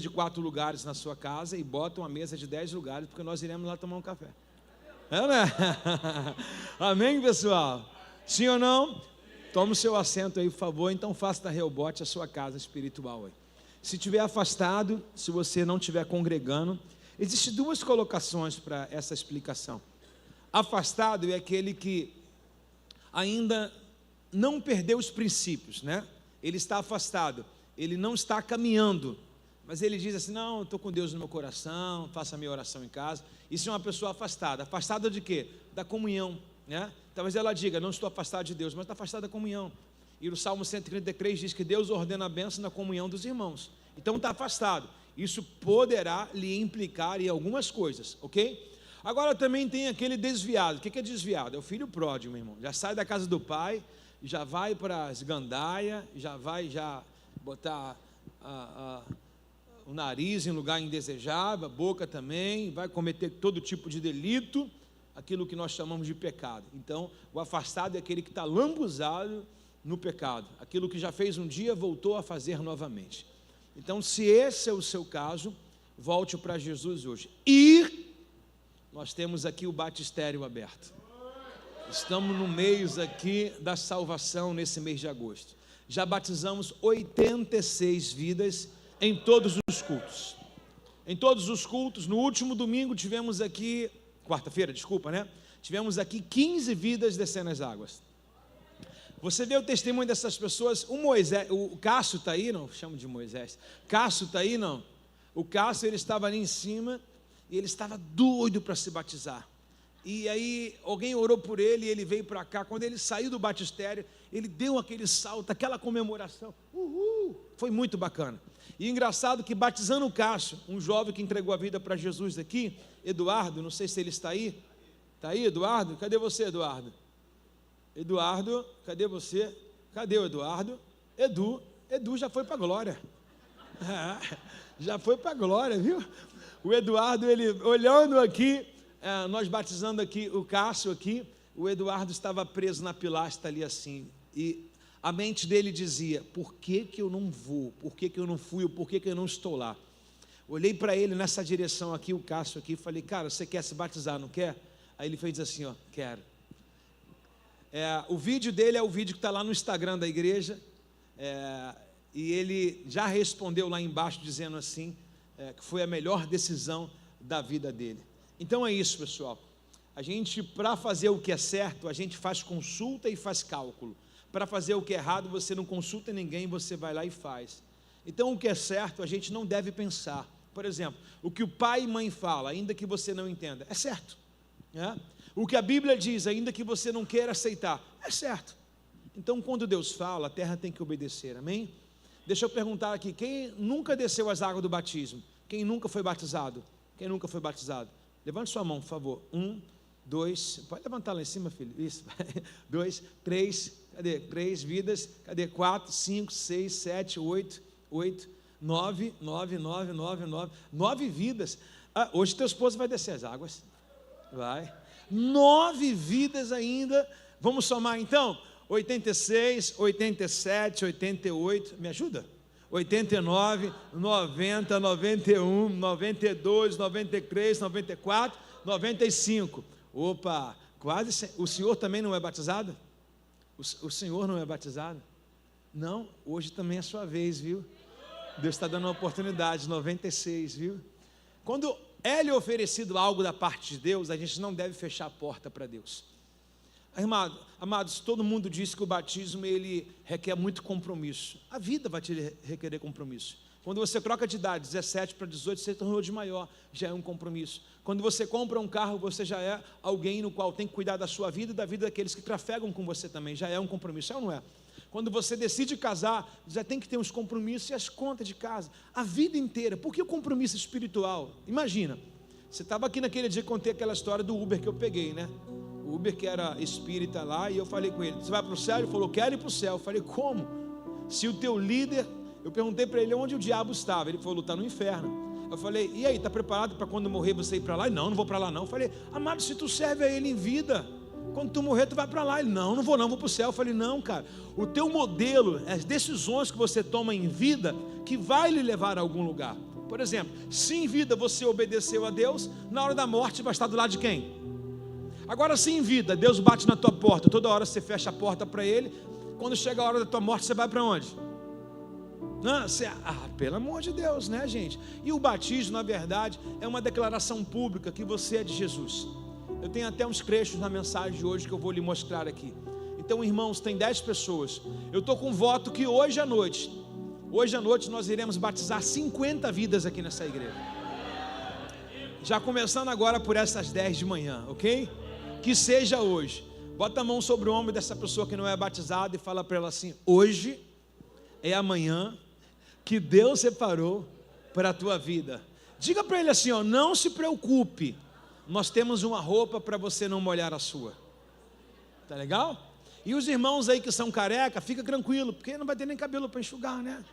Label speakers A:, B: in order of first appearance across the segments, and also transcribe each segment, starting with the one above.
A: de 4 lugares na sua casa e bota uma mesa de 10 lugares, porque nós iremos lá tomar um café. É, né? Amém, pessoal? Sim ou não? Toma o seu assento aí, por favor. Então faça da Reobote a sua casa espiritual aí. Se estiver afastado, se você não estiver congregando, existem 2 colocações para essa explicação. Afastado é aquele que ainda não perdeu os princípios, né? Ele está afastado, ele não está caminhando, mas ele diz assim: não, eu estou com Deus no meu coração, faço a minha oração em casa. Isso é uma pessoa afastada. Afastada de quê? Da comunhão, né? Talvez ela diga: não estou afastado de Deus, mas está afastada da comunhão. E no Salmo 133 diz que Deus ordena a bênção na comunhão dos irmãos. Então está afastado. Isso poderá lhe implicar em algumas coisas, ok? Agora também tem aquele desviado. O que é desviado? É o filho pródigo, meu irmão. Já sai da casa do pai, já vai para as gandaias, já vai botar o nariz em lugar indesejável, a boca também, vai cometer todo tipo de delito, aquilo que nós chamamos de pecado. Então, o afastado é aquele que está lambuzado no pecado, aquilo que já fez um dia, voltou a fazer novamente. Então, se esse é o seu caso, volte para Jesus hoje. E nós temos aqui o batistério aberto. Estamos no meio aqui da salvação nesse mês de agosto. Já batizamos 86 vidas em todos os cultos. Em todos os cultos, no último domingo tivemos aqui, quarta-feira, desculpa, né? Tivemos aqui 15 vidas descendo as águas. Você vê o testemunho dessas pessoas. O Cássio está aí, não? Chamo de Moisés. Cássio está aí, não? O Cássio, ele estava ali em cima e ele estava doido para se batizar. E aí alguém orou por ele e ele veio para cá. Quando ele saiu do batistério, ele deu aquele salto, aquela comemoração. Uhul! Foi muito bacana. E engraçado que batizando o Cássio, um jovem que entregou a vida para Jesus aqui, Eduardo, não sei se ele está aí. Está aí, Eduardo? Cadê você, Eduardo? Eduardo, cadê você? Cadê o Eduardo? Edu já foi para a glória. Já foi para a glória, viu? O Eduardo, ele olhando aqui, nós batizando aqui o Cássio aqui, o Eduardo estava preso na pilastra ali assim, e a mente dele dizia: por que eu não vou? Por que eu não fui? Por que eu não estou lá? Olhei para ele nessa direção aqui, o Cássio aqui, falei: cara, você quer se batizar, não quer? Aí ele fez assim, ó: quero. O vídeo dele é o vídeo que está lá no Instagram da igreja, e ele já respondeu lá embaixo dizendo assim, que foi a melhor decisão da vida dele. Então é isso, pessoal. A gente, para fazer o que é certo, a gente faz consulta e faz cálculo. Para fazer o que é errado, você não consulta ninguém, você vai lá e faz. Então o que é certo, a gente não deve pensar. Por exemplo, o que o pai e mãe falam, ainda que você não entenda, é certo, né? O que a Bíblia diz, ainda que você não queira aceitar, é certo. Então quando Deus fala, a terra tem que obedecer, amém? Deixa eu perguntar aqui, quem nunca desceu as águas do batismo? Quem nunca foi batizado? Quem nunca foi batizado? Levante sua mão, por favor. 1, 2, pode levantar lá em cima, filho. Isso. 2, 3, cadê? 3 vidas, cadê? 4, 5, 6, 7, 8, 9 vidas. Hoje teu esposo vai descer as águas. Vai. 9 vidas ainda. Vamos somar então? 86, 87, 88, me ajuda? 89, 90, 91, 92, 93, 94, 95. Opa, quase. O senhor também não é batizado? O senhor não é batizado? Não, hoje também é a sua vez, viu? Deus está dando uma oportunidade, 96, viu? Quando é lhe oferecido algo da parte de Deus, a gente não deve fechar a porta para Deus. Amados, todo mundo diz que o batismo ele requer muito compromisso. A vida vai te requerer compromisso. Quando você troca de idade, 17 para 18, você tornou de maior, já é um compromisso. Quando você compra um carro, você já é alguém no qual tem que cuidar da sua vida e da vida daqueles que trafegam com você também, já é um compromisso, é ou não é? Quando você decide casar, já tem que ter uns compromissos e as contas de casa, a vida inteira. Por que o compromisso espiritual? Imagina, você estava aqui naquele dia que contei aquela história do Uber que eu peguei, né? O Uber que era espírita lá, e eu falei com ele: você vai para o céu? Ele falou: quero ir para o céu. Eu falei: como? Se o teu líder, eu perguntei para ele onde o diabo estava, ele falou: está no inferno. Eu falei: e aí, está preparado para quando morrer você ir para lá? Ele: não vou para lá não. Eu falei: amado, se tu serve a ele em vida, quando tu morrer tu vai para lá. Ele: não vou não, vou para o céu. Eu falei: não, cara, o teu modelo, as decisões que você toma em vida, que vai lhe levar a algum lugar. Por exemplo, se em vida você obedeceu a Deus, na hora da morte vai estar do lado de quem? Agora, se em vida Deus bate na tua porta, toda hora você fecha a porta para Ele, quando chega a hora da tua morte, você vai para onde? Pelo amor de Deus, né, gente? E o batismo, na verdade, é uma declaração pública que você é de Jesus. Eu tenho até uns trechos na mensagem de hoje que eu vou lhe mostrar aqui. Então, irmãos, tem 10 pessoas. Eu estou com voto que hoje à noite nós iremos batizar 50 vidas aqui nessa igreja. Já começando agora por essas 10 de manhã, ok? Que seja hoje. Bota a mão sobre o ombro dessa pessoa que não é batizada e fala para ela assim: hoje é amanhã que Deus separou para a tua vida. Diga para ele assim, ó: não se preocupe, nós temos uma roupa para você não molhar a sua. Tá legal? E os irmãos aí que são careca, fica tranquilo, porque não vai ter nem cabelo para enxugar, né?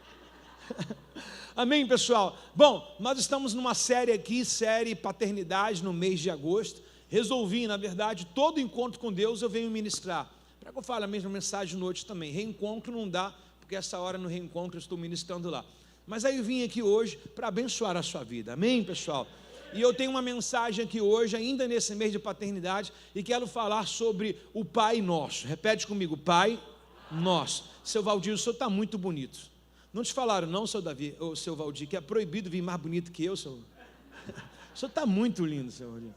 A: Amém, pessoal? Bom, nós estamos numa série aqui, série Paternidade, no mês de agosto. Resolvi, na verdade, todo encontro com Deus eu venho ministrar. Para que eu fale a mesma mensagem noite também. Reencontro não dá, porque essa hora no reencontro eu estou ministrando lá. Mas aí eu vim aqui hoje para abençoar a sua vida. Amém, pessoal? E eu tenho uma mensagem aqui hoje, ainda nesse mês de paternidade, e quero falar sobre o Pai Nosso. Repete comigo: Pai Nosso. Seu Valdir, o senhor está muito bonito. Não te falaram não, seu Davi, ou seu Valdir, que é proibido vir mais bonito que eu, senhor? O senhor está muito lindo, seu Valdir.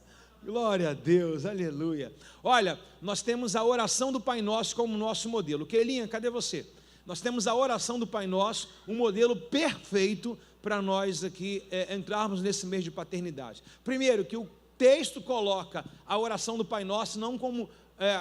A: Glória a Deus, aleluia. Olha, nós temos a oração do Pai Nosso como nosso modelo. Keilinha, cadê você? Nós temos a oração do Pai Nosso, um modelo perfeito para nós aqui entrarmos nesse mês de paternidade. Primeiro, que o texto coloca a oração do Pai Nosso não como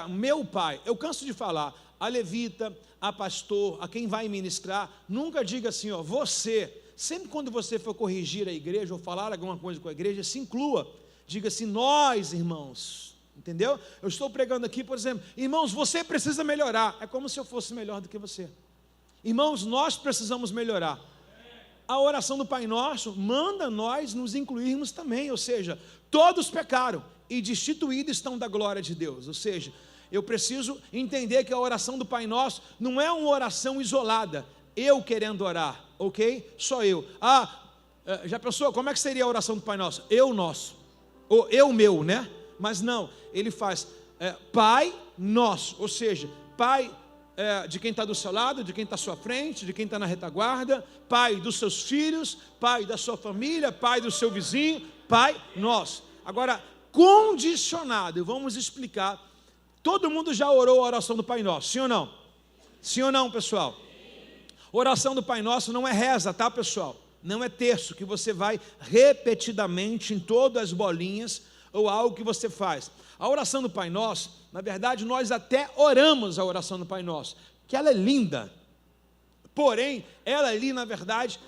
A: meu pai. Eu canso de falar, a levita, a pastor, a quem vai ministrar, nunca diga assim, ó, você. Sempre quando você for corrigir a igreja ou falar alguma coisa com a igreja, se inclua. Diga assim: nós, irmãos. Entendeu? Eu estou pregando aqui, por exemplo, irmãos, você precisa melhorar. É como se eu fosse melhor do que você. Irmãos, nós precisamos melhorar. A oração do Pai Nosso manda nós nos incluirmos também, ou seja, todos pecaram e destituídos estão da glória de Deus. Ou seja, eu preciso entender que a oração do Pai Nosso não é uma oração isolada, eu querendo orar, ok? Só eu. Já pensou, como é que seria a oração do Pai Nosso? Eu nosso, ou eu meu, né? Mas não, ele faz Pai Nosso, ou seja, Pai de quem está do seu lado, de quem está à sua frente, de quem está na retaguarda, Pai dos seus filhos, Pai da sua família, Pai do seu vizinho, Pai Nosso. Agora, condicionado, vamos explicar. Todo mundo já orou a oração do Pai Nosso, sim ou não? Sim ou não, pessoal? Oração do Pai Nosso não é reza, tá, pessoal? Não é terço que você vai repetidamente em todas as bolinhas ou algo que você faz. A oração do Pai Nosso, na verdade, nós até oramos a oração do Pai Nosso, que ela é linda. Porém, ela ali, na verdade,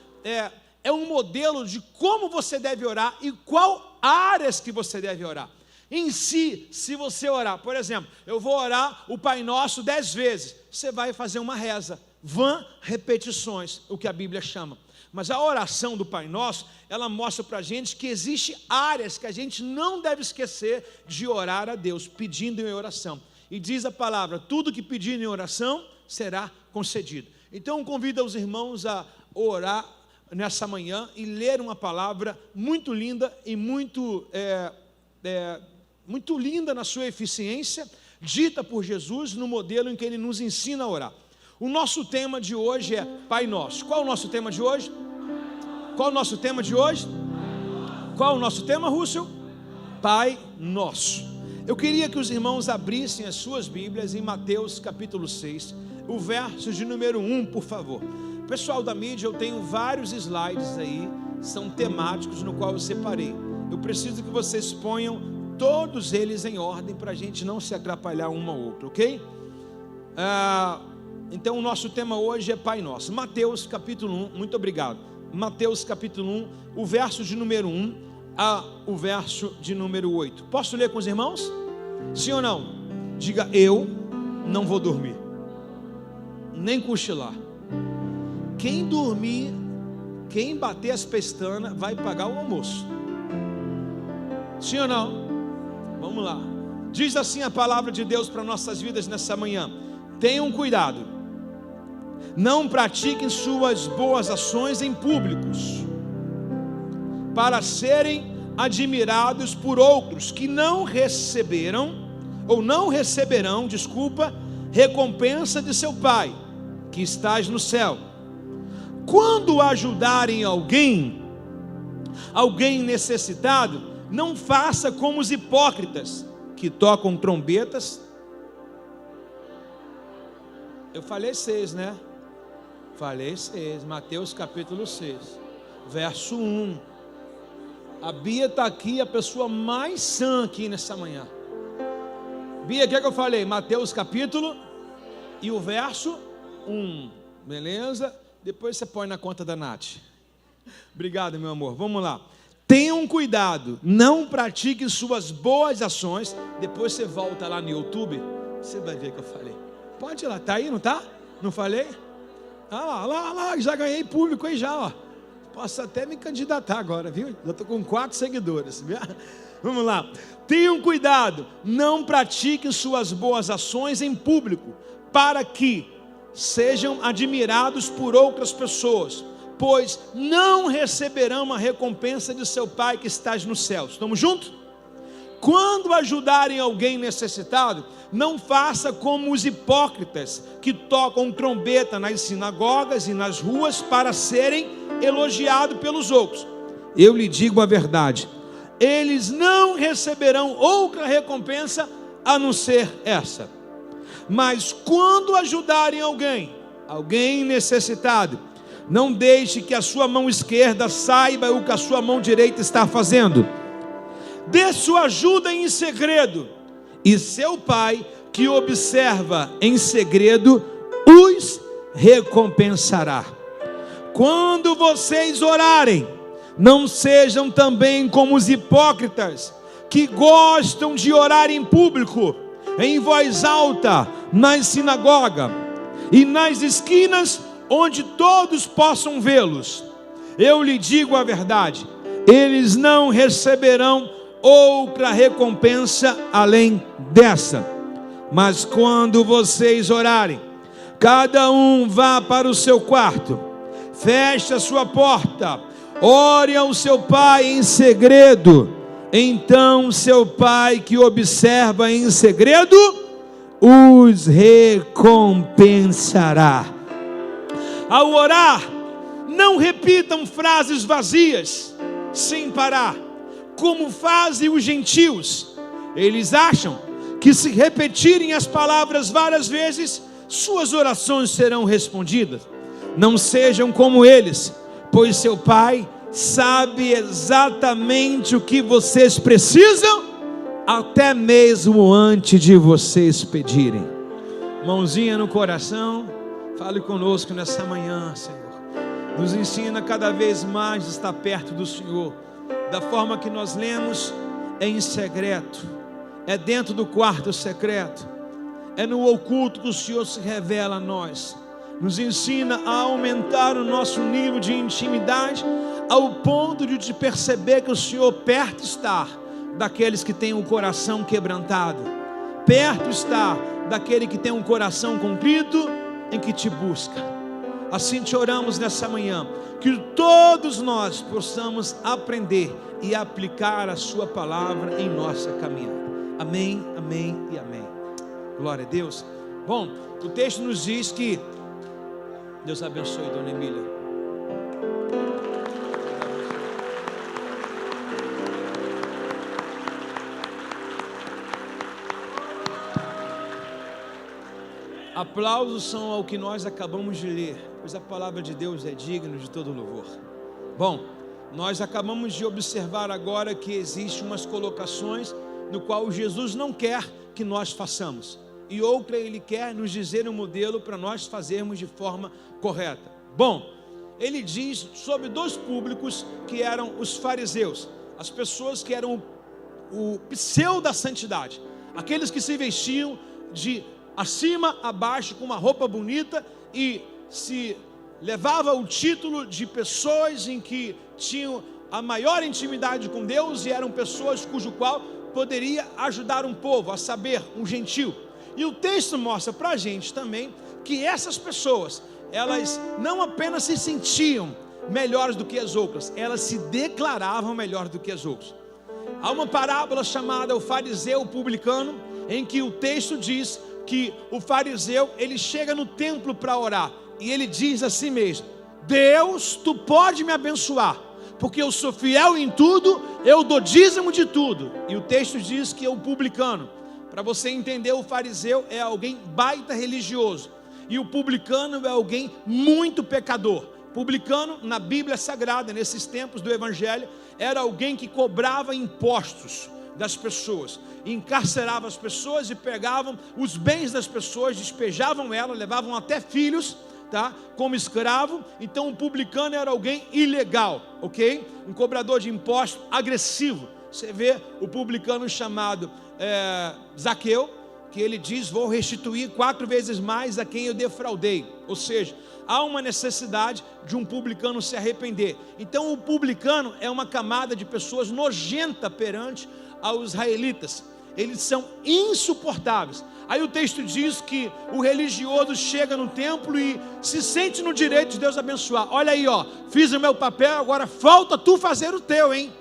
A: é um modelo de como você deve orar e qual áreas que você deve orar. Em si, se você orar, por exemplo, eu vou orar o Pai Nosso 10 vezes, você vai fazer uma reza, repetições, o que a Bíblia chama. Mas a oração do Pai Nosso, ela mostra para a gente que existem áreas que a gente não deve esquecer de orar a Deus, pedindo em oração. E diz a palavra, tudo que pedir em oração será concedido. Então convido os irmãos a orar nessa manhã e ler uma palavra muito linda e muito linda na sua eficiência, dita por Jesus no modelo em que Ele nos ensina a orar. O nosso tema de hoje é Pai Nosso. Qual é o nosso tema de hoje? Qual é o nosso tema de hoje? Qual é o nosso tema, Russell? Pai Nosso. Eu queria que os irmãos abrissem as suas Bíblias em Mateus capítulo 6, o verso de número 1, por favor. Pessoal da mídia, eu tenho vários slides aí, são temáticos no qual eu separei. Eu preciso que vocês ponham todos eles em ordem para a gente não se atrapalhar uma ou outra, ok? Então o nosso tema hoje é Pai Nosso. Mateus capítulo 1, muito obrigado. Mateus capítulo 1, o verso de número 1 o verso de número 8. Posso ler com os irmãos? Sim ou não? Diga: eu não vou dormir, nem cochilar. Quem dormir, quem bater as pestanas, vai pagar o almoço. Sim ou não? Vamos lá. Diz assim a palavra de Deus para nossas vidas nessa manhã: tenham cuidado, não pratiquem suas boas ações em públicos, para serem admirados por outros que não receberão, ou não receberão, recompensa de seu Pai, que estás no céu. Quando ajudarem alguém necessitado, não faça como os hipócritas, que tocam trombetas. Eu falei 6, né? Falei 6, Mateus capítulo 6, verso 1. A Bia está aqui, a pessoa mais sã aqui nessa manhã. Bia, o que é que eu falei? Mateus capítulo e o verso 1, beleza? Depois você põe na conta da Nath. Obrigado, meu amor, vamos lá. Tenham cuidado, não pratiquem suas boas ações. Depois você volta lá no YouTube, você vai ver o que eu falei. Pode ir lá, tá aí, não tá? Não falei? Lá, já ganhei público aí já, ó. Posso até me candidatar agora, viu? Já estou com 4 seguidores. Vamos lá. Tenham cuidado, não pratiquem suas boas ações em público, para que sejam admirados por outras pessoas, pois não receberão uma recompensa de seu Pai que estás nos céus. Estamos juntos? Quando ajudarem alguém necessitado, não faça como os hipócritas, que tocam trombeta nas sinagogas e nas ruas para serem elogiados pelos outros. Eu lhe digo a verdade, eles não receberão outra recompensa a não ser essa. Mas quando ajudarem alguém necessitado, não deixe que a sua mão esquerda saiba o que a sua mão direita está fazendo. Dê sua ajuda em segredo, e seu Pai, que observa em segredo, os recompensará. Quando vocês orarem, não sejam também como os hipócritas, que gostam de orar em público, em voz alta, nas sinagogas e nas esquinas, onde todos possam vê-los. Eu lhe digo a verdade, eles não receberão outra recompensa além dessa. Mas quando vocês orarem, cada um vá para o seu quarto, feche a sua porta, ore ao seu Pai em segredo. Então seu Pai, que observa em segredo, os recompensará. Ao orar, não repitam frases vazias sem parar, como fazem os gentios. Eles acham que se repetirem as palavras várias vezes, suas orações serão respondidas. Não sejam como eles, pois seu Pai sabe exatamente o que vocês precisam, até mesmo antes de vocês pedirem. Mãozinha no coração, fale conosco nessa manhã, Senhor. Nos ensina cada vez mais a estar perto do Senhor. Da forma que nós lemos, é em secreto, é dentro do quarto secreto, é no oculto que o Senhor se revela a nós. Nos ensina a aumentar o nosso nível de intimidade, ao ponto de perceber que o Senhor perto está daqueles que têm o coração quebrantado, perto está daquele que tem um coração contrito, em que te busca. Assim te oramos nessa manhã, que todos nós possamos aprender e aplicar a sua palavra em nossa caminhada. Amém, amém e amém. Glória a Deus. Bom, o texto nos diz que Deus abençoe, dona Emília. Aplausos são ao que nós acabamos de ler, pois a palavra de Deus é digna de todo louvor. Bom, nós acabamos de observar agora que existem umas colocações no qual Jesus não quer que nós façamos, e outra Ele quer nos dizer um modelo para nós fazermos de forma correta. Bom, Ele diz sobre 2 públicos que eram os fariseus, as pessoas que eram o pseudo da santidade, aqueles que se vestiam de acima a baixo com uma roupa bonita e se levava o título de pessoas em que tinham a maior intimidade com Deus e eram pessoas cujo qual poderia ajudar um povo, a saber, um gentil. E o texto mostra para a gente também que essas pessoas, elas não apenas se sentiam melhores do que as outras, elas se declaravam melhor do que as outras. Há uma parábola chamada o fariseu publicano, em que o texto diz que o fariseu, ele chega no templo para orar, e ele diz a si mesmo: Deus, tu pode me abençoar, porque eu sou fiel em tudo, eu dou dízimo de tudo. E o texto diz que é o publicano. Para você entender, o fariseu é alguém baita religioso, e o publicano é alguém muito pecador. Publicano, na Bíblia Sagrada, nesses tempos do Evangelho, era alguém que cobrava impostos das pessoas, encarcerava as pessoas e pegavam os bens das pessoas, despejavam elas, levavam até filhos, tá, como escravo. Então o publicano era alguém ilegal, ok? Um cobrador de impostos agressivo. Você vê o publicano chamado Zaqueu, que ele diz: vou restituir 4 vezes mais a quem eu defraudei. Ou seja, há uma necessidade de um publicano se arrepender. Então o publicano é uma camada de pessoas nojenta perante aos israelitas. Eles são insuportáveis. Aí o texto diz que o religioso chega no templo e se sente no direito de Deus abençoar. Olha aí, ó, fiz o meu papel, agora falta tu fazer o teu, hein?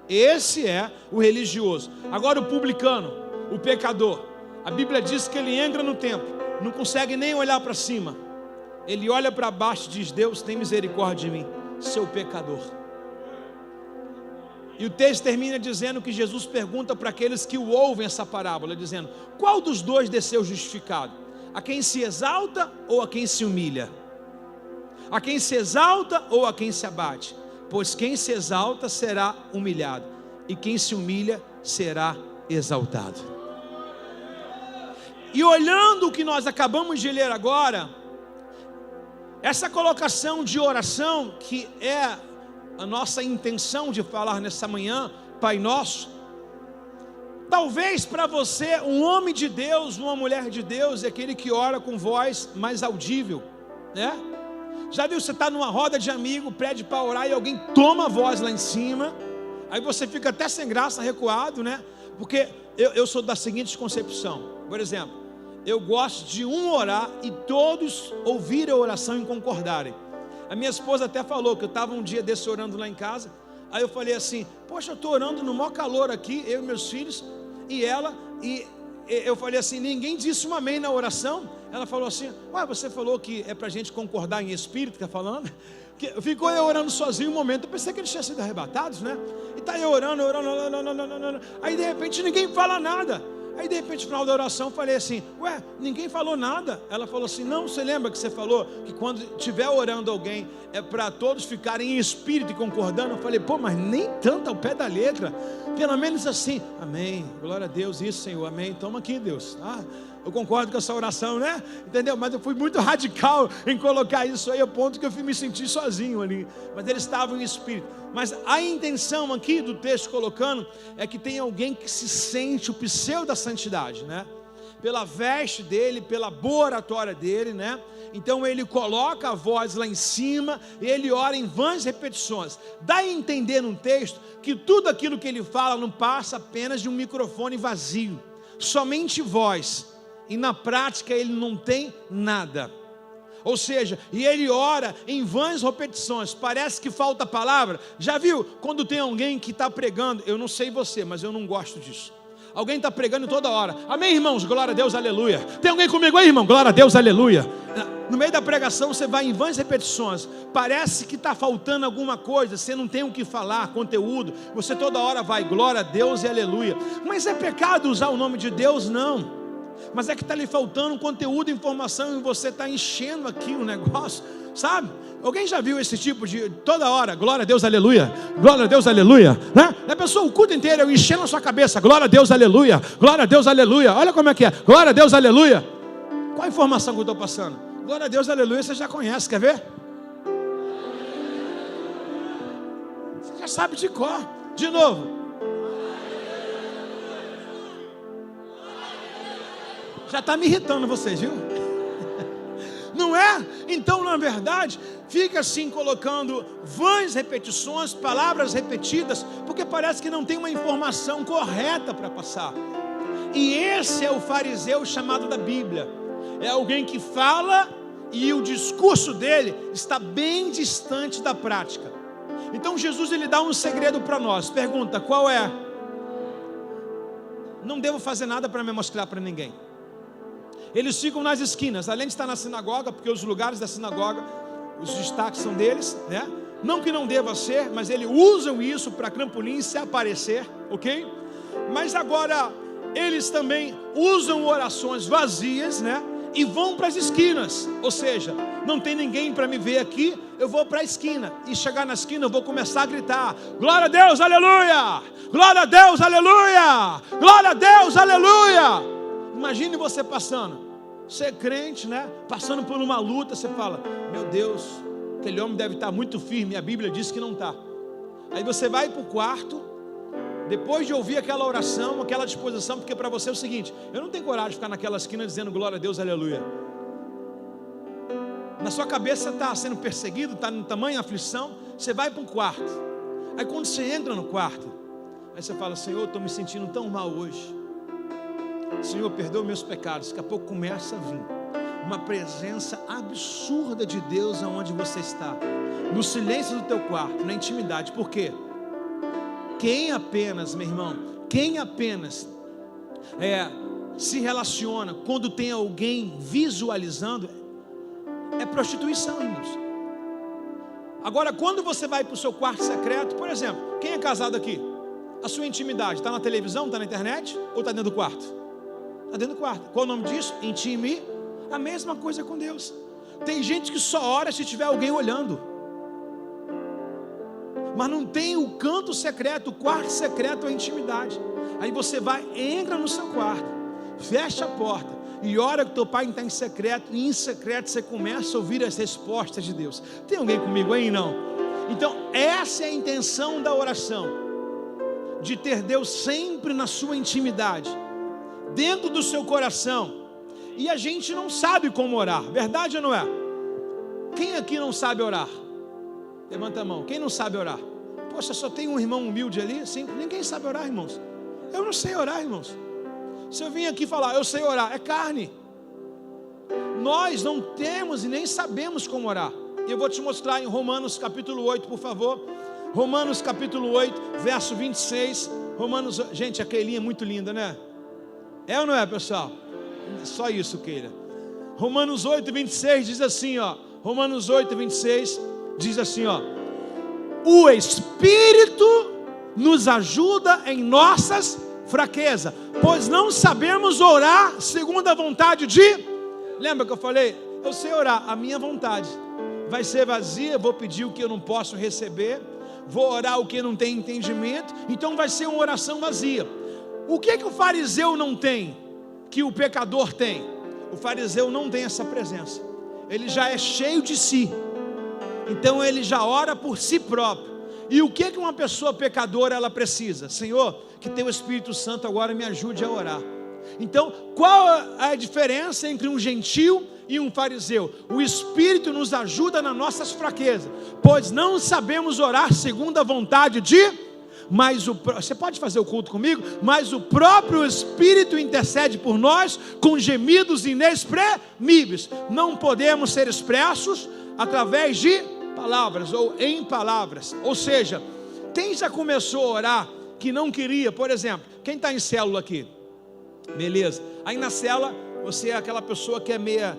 A: Esse é o religioso. Agora o publicano, o pecador, a Bíblia diz que ele entra no templo, não consegue nem olhar para cima. Ele olha para baixo e diz: Deus, tem misericórdia de mim, sou pecador. E o texto termina dizendo que Jesus pergunta para aqueles que o ouvem essa parábola, dizendo: qual dos dois desceu justificado? A quem se exalta ou a quem se humilha? A quem se exalta ou a quem se abate? Pois quem se exalta será humilhado, e quem se humilha será exaltado. E olhando o que nós acabamos de ler agora, essa colocação de oração, que é a nossa intenção de falar nessa manhã, Pai Nosso, talvez para você, um homem de Deus, uma mulher de Deus, é aquele que ora com voz mais audível, né? Já viu, você está numa roda de amigo, pede para orar e alguém toma a voz lá em cima, aí você fica até sem graça, recuado, né? Porque eu sou da seguinte concepção. Por exemplo, eu gosto de um orar e todos ouvirem a oração e concordarem. A minha esposa até falou que eu estava um dia desse orando lá em casa. Aí eu falei assim: poxa, eu estou orando no maior calor aqui, eu e meus filhos, e ela, e eu falei assim: ninguém disse um amém na oração. Ela falou assim: ué, você falou que é para a gente concordar em espírito, está falando? Ficou eu orando sozinho um momento, eu pensei que eles tinham sido arrebatados, né? E está eu orando, aí de repente ninguém fala nada. Aí de repente no final da oração eu falei assim: ué, ninguém falou nada. Ela falou assim: não, você lembra que você falou que quando estiver orando alguém é para todos ficarem em espírito e concordando? Eu falei: pô, mas nem tanto ao pé da letra, pelo menos assim, amém, glória a Deus, isso Senhor, amém, toma aqui Deus, eu concordo com essa oração, né? Entendeu? Mas eu fui muito radical em colocar isso aí, a ponto que eu me senti sozinho ali. Mas eles estavam em espírito. Mas a intenção aqui do texto colocando é que tem alguém que se sente o pseudo da santidade, né? Pela veste dele, pela boa oratória dele, né? Então ele coloca a voz lá em cima e ele ora em vãs repetições. Dá a entender no texto que tudo aquilo que ele fala não passa apenas de um microfone vazio, somente voz. E na prática ele não tem nada. Ou seja, e ele ora em vãs repetições, parece que falta palavra. Já viu quando tem alguém que está pregando? Eu não sei você, mas eu não gosto disso. Alguém está pregando toda hora: amém, irmãos, glória a Deus, aleluia. Tem alguém comigo aí, irmão? Glória a Deus, aleluia. No meio da pregação você vai em vãs repetições, parece que está faltando alguma coisa, você não tem o que falar, conteúdo, você toda hora vai glória a Deus e aleluia. Mas é pecado usar o nome de Deus? Não. Mas é que está lhe faltando conteúdo, informação, e você está enchendo aqui o negócio, sabe? Alguém já viu esse tipo de toda hora, glória a Deus, aleluia, glória a Deus, aleluia, né? A pessoa o culto inteiro eu enchendo a sua cabeça, glória a Deus, aleluia, glória a Deus, aleluia. Olha como é que é, glória a Deus, aleluia. Qual a informação que eu estou passando? Glória a Deus, aleluia, você já conhece, quer ver? Você já sabe de cor. De novo. Já está me irritando vocês, viu? Não é? Então, na verdade, fica assim colocando vãs repetições, palavras repetidas, porque parece que não tem uma informação correta para passar. E esse é o fariseu chamado da Bíblia. É alguém que fala e o discurso dele está bem distante da prática. Então Jesus ele dá um segredo para nós. Pergunta, qual é? Não devo fazer nada para me mostrar para ninguém. Eles ficam nas esquinas, além de estar na sinagoga, porque os lugares da sinagoga, os destaques são deles, né? Não que não deva ser, mas eles usam isso para trampolim se aparecer, ok? Mas agora eles também usam orações vazias, né? E vão para as esquinas, ou seja, não tem ninguém para me ver aqui, eu vou para a esquina, e chegar na esquina eu vou começar a gritar, glória a Deus, aleluia, glória a Deus, aleluia, glória a Deus, aleluia. Imagine você passando, você é crente, né? Passando por uma luta, você fala, meu Deus, aquele homem deve estar muito firme, a Bíblia diz que não está. Aí você vai para o quarto, depois de ouvir aquela oração, aquela disposição, porque para você é o seguinte, eu não tenho coragem de ficar naquela esquina dizendo glória a Deus, aleluia. Na sua cabeça você está sendo perseguido, está no tamanho aflição, você vai para um quarto. Aí quando você entra no quarto, aí você fala, Senhor, estou me sentindo tão mal hoje. Senhor, perdoa meus pecados. Daqui a pouco começa a vir uma presença absurda de Deus aonde você está, no silêncio do teu quarto, na intimidade. Por quê? Quem apenas, meu irmão, quem apenas se relaciona quando tem alguém visualizando, é prostituição, irmãos. Agora, quando você vai para o seu quarto secreto, por exemplo, quem é casado aqui? A sua intimidade está na televisão, está na internet ou está dentro do quarto? Está dentro do quarto. Qual o nome disso? Intime. A mesma coisa com Deus. Tem gente que só ora se tiver alguém olhando, mas não tem o canto secreto, o quarto secreto é a intimidade. Aí você vai, entra no seu quarto, fecha a porta e ora que teu pai está em secreto, e em secreto você começa a ouvir as respostas de Deus. Tem alguém comigo aí? Não? Então essa é a intenção da oração, de ter Deus sempre na sua intimidade, dentro do seu coração. E a gente não sabe como orar, verdade ou não é? Quem aqui não sabe orar? Levanta a mão, quem não sabe orar? Poxa, só tem um irmão humilde ali, assim, ninguém sabe orar, irmãos. Eu não sei orar, irmãos. Se eu vim aqui falar, eu sei orar, é carne. Nós não temos e nem sabemos como orar. Eu vou te mostrar em Romanos capítulo 8, por favor. Romanos capítulo 8, verso 26. Romanos, gente, a Keilinha é muito linda, né? É ou não é, pessoal? Só isso, Keila. Romanos 8, 26 diz assim, ó. Romanos 8, 26 diz assim, ó. O Espírito nos ajuda em nossas fraquezas, pois não sabemos orar segundo a vontade de... Lembra que eu falei? Eu sei orar, a minha vontade vai ser vazia, vou pedir o que eu não posso receber, vou orar o que não tem entendimento, então vai ser uma oração vazia. O que o fariseu não tem, que o pecador tem? O fariseu não tem essa presença, ele já é cheio de si, então ele já ora por si próprio. E o que uma pessoa pecadora ela precisa? Senhor, que teu Espírito Santo agora me ajude a orar. Então, qual a diferença entre um gentil e um fariseu? O Espírito nos ajuda nas nossas fraquezas, pois não sabemos orar segundo a vontade de... Você pode fazer o culto comigo? Mas o próprio Espírito intercede por nós com gemidos inexprimíveis. Não podemos ser expressos através de palavras ou em palavras. Ou seja, quem já começou a orar que não queria, por exemplo, quem está em célula aqui? Beleza. Aí na célula você é aquela pessoa que é meia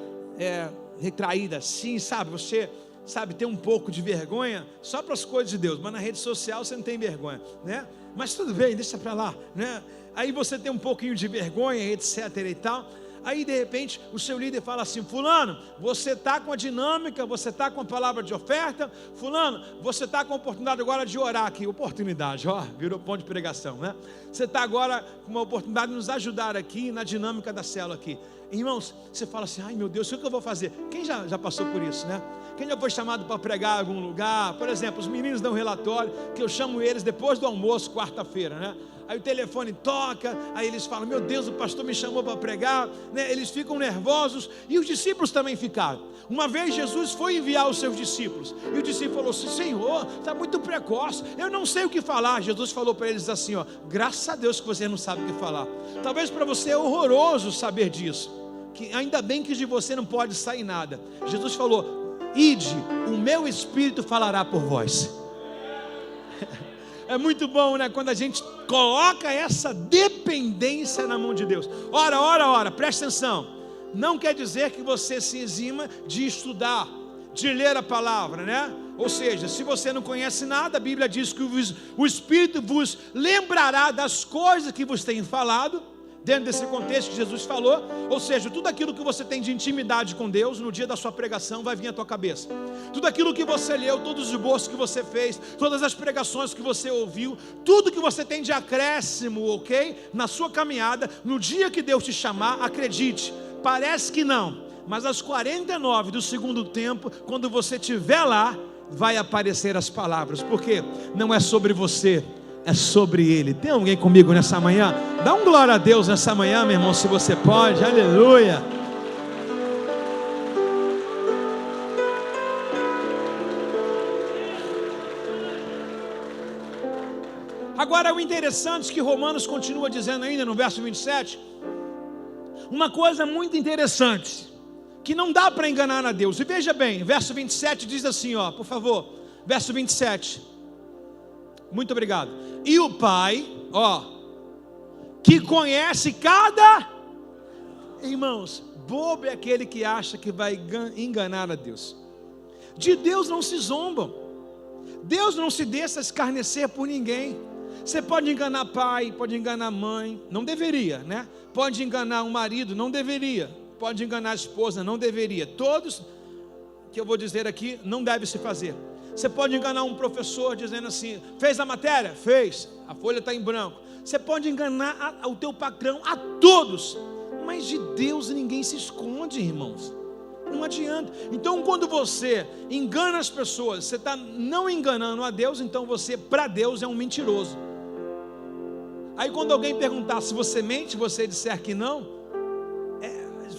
A: retraída assim, sabe? Você sabe, tem um pouco de vergonha só para as coisas de Deus, mas na rede social você não tem vergonha, né? Mas tudo bem, deixa para lá, né? Aí você tem um pouquinho de vergonha, etc e tal. Aí de repente o seu líder fala assim: fulano, você está com a dinâmica, você está com a palavra de oferta. Fulano, você está com a oportunidade agora de orar aqui. Oportunidade, ó, virou ponto de pregação, né? Você está agora com uma oportunidade de nos ajudar aqui na dinâmica da célula aqui. Irmãos, você fala assim: ai meu Deus, o que eu vou fazer? Quem já passou por isso, né? Quem já foi chamado para pregar em algum lugar? Por exemplo, os meninos dão um relatório, que eu chamo eles depois do almoço, quarta-feira, né? Aí o telefone toca, aí eles falam: meu Deus, o pastor me chamou para pregar, né? Eles ficam nervosos, e os discípulos também ficaram. Uma vez Jesus foi enviar os seus discípulos, e o discípulo falou assim: Senhor, está muito precoce, eu não sei o que falar. Jesus falou para eles assim, ó: graças a Deus que você não sabe o que falar. Talvez para você é horroroso saber disso, que ainda bem que de você não pode sair nada. Jesus falou: ide, o meu Espírito falará por vós. É muito bom, né? Quando a gente coloca essa dependência na mão de Deus. Ora, presta atenção. Não quer dizer que você se exima de estudar, de ler a palavra, né? Ou seja, se você não conhece nada, a Bíblia diz que o Espírito vos lembrará das coisas que vos tem falado, dentro desse contexto que Jesus falou. Ou seja, tudo aquilo que você tem de intimidade com Deus, no dia da sua pregação vai vir à tua cabeça. Tudo aquilo que você leu, todos os esboços que você fez, todas as pregações que você ouviu, tudo que você tem de acréscimo, ok? Na sua caminhada, no dia que Deus te chamar, acredite, parece que não, mas às 49 do segundo tempo, quando você estiver lá, vai aparecer as palavras, porque não é sobre você, é sobre Ele. Tem alguém comigo nessa manhã? Dá um glória a Deus nessa manhã, meu irmão, se você pode. Aleluia. Agora, o interessante é que Romanos continua dizendo ainda no verso 27, uma coisa muito interessante, que não dá para enganar a Deus. E veja bem, verso 27 diz assim, ó, por favor, verso 27. Muito obrigado. E o Pai, ó, que conhece cada... Irmãos, bobo é aquele que acha que vai enganar a Deus. De Deus não se zombam. Deus não se deixa escarnecer por ninguém. Você pode enganar pai, pode enganar mãe, não deveria, né? Pode enganar um marido, não deveria. Pode enganar a esposa, não deveria. Todos, que eu vou dizer aqui, não deve se fazer. Você pode enganar um professor dizendo assim, fez a matéria? Fez, a folha está em branco. Você pode enganar o teu patrão, a todos, mas de Deus ninguém se esconde, irmãos. Não adianta. Então quando você engana as pessoas, você está não enganando a Deus, então você, para Deus, é um mentiroso. Aí quando alguém perguntar se você mente, você disser que não,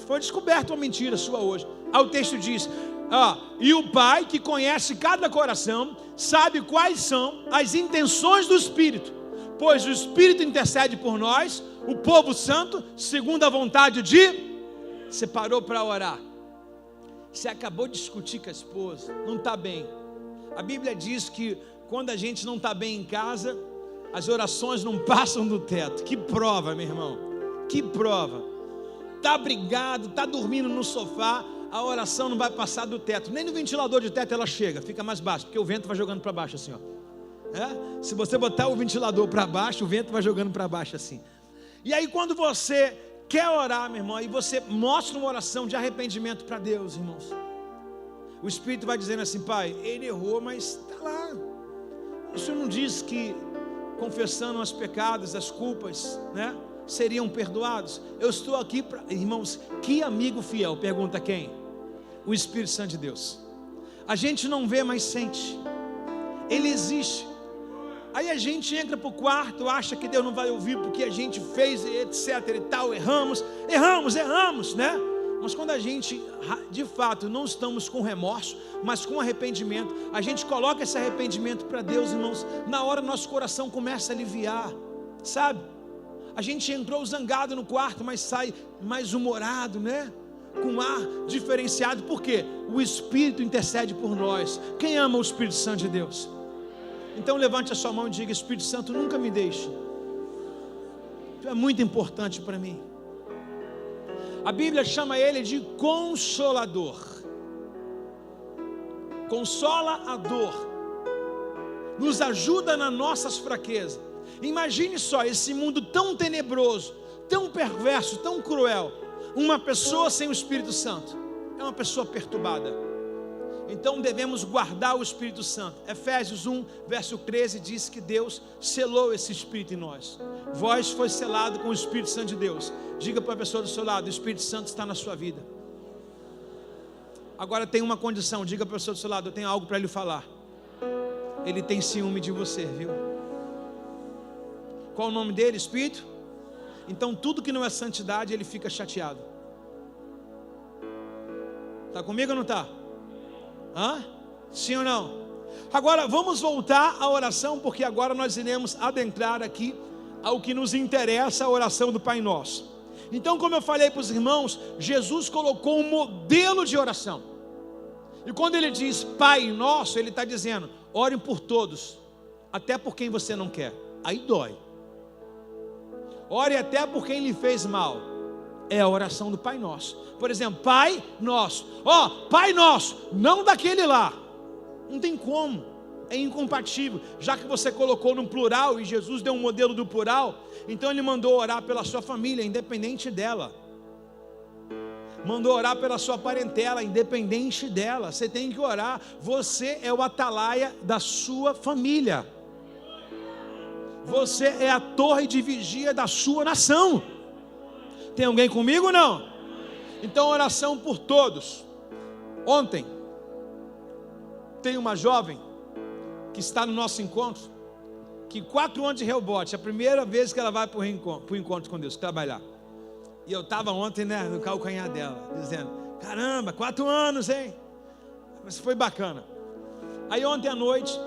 A: foi descoberta uma mentira sua hoje. Aí o texto diz, e o Pai que conhece cada coração, sabe quais são as intenções do Espírito, pois o Espírito intercede por nós, o povo santo, segundo a vontade de... Você parou para orar, você acabou de discutir com a esposa, não está bem. A Bíblia diz que quando a gente não está bem em casa, as orações não passam do teto. Que prova, meu irmão, que prova. Está brigado, está dormindo no sofá, a oração não vai passar do teto, nem no ventilador de teto ela chega, fica mais baixo, porque o vento vai jogando para baixo assim, ó. Se você botar o ventilador para baixo, o vento vai jogando para baixo assim. E aí quando você quer orar, meu irmão, e você mostra uma oração de arrependimento para Deus, irmãos, o Espírito vai dizendo assim, Pai, ele errou, mas está lá. O Senhor não diz que confessando os pecados, as culpas, né, seriam perdoados? Eu estou aqui para... Irmãos, que amigo fiel? Pergunta quem? O Espírito Santo de Deus. A gente não vê, mas sente. Ele existe. Aí a gente entra para o quarto, acha que Deus não vai ouvir porque a gente fez, etc e tal, erramos, né? Mas quando a gente, de fato, não estamos com remorso, mas com arrependimento, a gente coloca esse arrependimento para Deus, irmãos, na hora nosso coração começa a aliviar, sabe? A gente entrou zangado no quarto, mas sai mais humorado, né? Com um ar diferenciado, porque o Espírito intercede por nós. Quem ama o Espírito Santo de Deus? Então levante a sua mão e diga, Espírito Santo, nunca me deixe. Tu é muito importante para mim. A Bíblia chama ele de Consolador. Consola a dor, nos ajuda nas nossas fraquezas. Imagine só esse mundo tão tenebroso, tão perverso, tão cruel. Uma pessoa sem o Espírito Santo é uma pessoa perturbada. Então devemos guardar o Espírito Santo. Efésios 1, verso 13 diz que Deus selou esse Espírito em nós. Vós foi selado com o Espírito Santo de Deus. Diga para a pessoa do seu lado, o Espírito Santo está na sua vida. Agora tem uma condição, diga para a pessoa do seu lado, eu tenho algo para lhe falar. Ele tem ciúme de você, viu? Qual o nome dele? Espírito? Então tudo que não é santidade, ele fica chateado. Está comigo ou não está? Sim ou não? Agora vamos voltar à oração, porque agora nós iremos adentrar aqui ao que nos interessa, a oração do Pai Nosso. Então, como eu falei para os irmãos, Jesus colocou um modelo de oração. E quando ele diz Pai Nosso, ele está dizendo, orem por todos, até por quem você não quer. Aí dói. Ore até por quem lhe fez mal. É a oração do Pai Nosso. Por exemplo, Pai Nosso. Pai Nosso, não daquele lá. Não tem como. É incompatível. Já que você colocou no plural e Jesus deu um modelo do plural, então ele mandou orar pela sua família, independente dela. Mandou orar pela sua parentela, independente dela. Você tem que orar. Você é o atalaia da sua família. Você é a torre de vigia da sua nação. Tem alguém comigo ou não? Então, oração por todos. Ontem, tem uma jovem que está no nosso encontro, que 4 anos de rebote, a primeira vez que ela vai para o encontro com Deus, trabalhar. E eu estava ontem, no calcanhar dela, dizendo, caramba, 4 anos, hein? Mas foi bacana. Aí ontem à noite,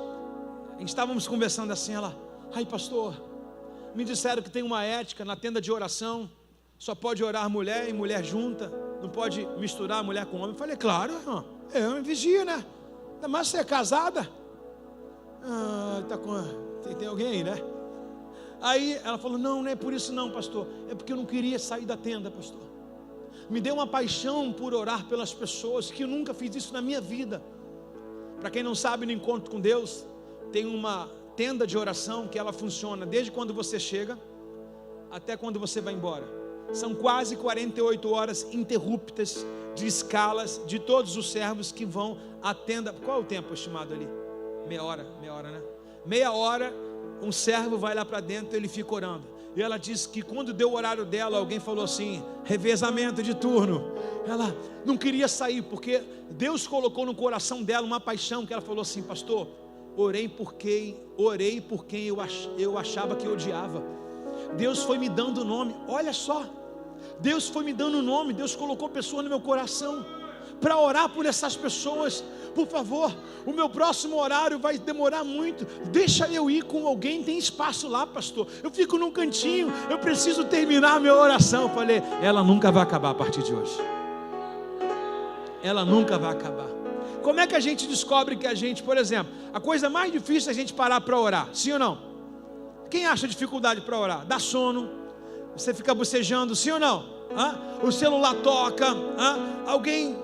A: estávamos conversando assim, ela, ai pastor, me disseram que tem uma ética na tenda de oração, só pode orar mulher e mulher junta, não pode misturar mulher com homem. Eu falei, claro, irmão, eu vigia, né? Ainda mais você é casada. Tem alguém aí, né? Aí ela falou, não é por isso não, pastor, é porque eu não queria sair da tenda, pastor. Me deu uma paixão por orar pelas pessoas, que eu nunca fiz isso na minha vida. Para quem não sabe, no encontro com Deus, tem uma tenda de oração que ela funciona desde quando você chega até quando você vai embora. São quase 48 horas interruptas de escalas de todos os servos que vão à tenda. Qual é o tempo estimado ali? Meia hora, né? Meia hora, um servo vai lá para dentro, ele fica orando. E ela disse que quando deu o horário dela, alguém falou assim, revezamento de turno. Ela não queria sair, porque Deus colocou no coração dela uma paixão, que ela falou assim, pastor, orei por quem eu achava que eu odiava. Deus foi me dando nome, olha só, Deus foi me dando nome, Deus colocou pessoas no meu coração, para orar por essas pessoas. Por favor, o meu próximo horário vai demorar muito, deixa eu ir com alguém, tem espaço lá, pastor, eu fico num cantinho, eu preciso terminar a minha oração. Eu falei, ela nunca vai acabar a partir de hoje, ela nunca vai acabar. Como é que a gente descobre que a gente, por exemplo, a coisa mais difícil é a gente parar para orar, sim ou não? Quem acha dificuldade para orar? Dá sono, você fica bocejando, sim ou não? O celular toca, alguém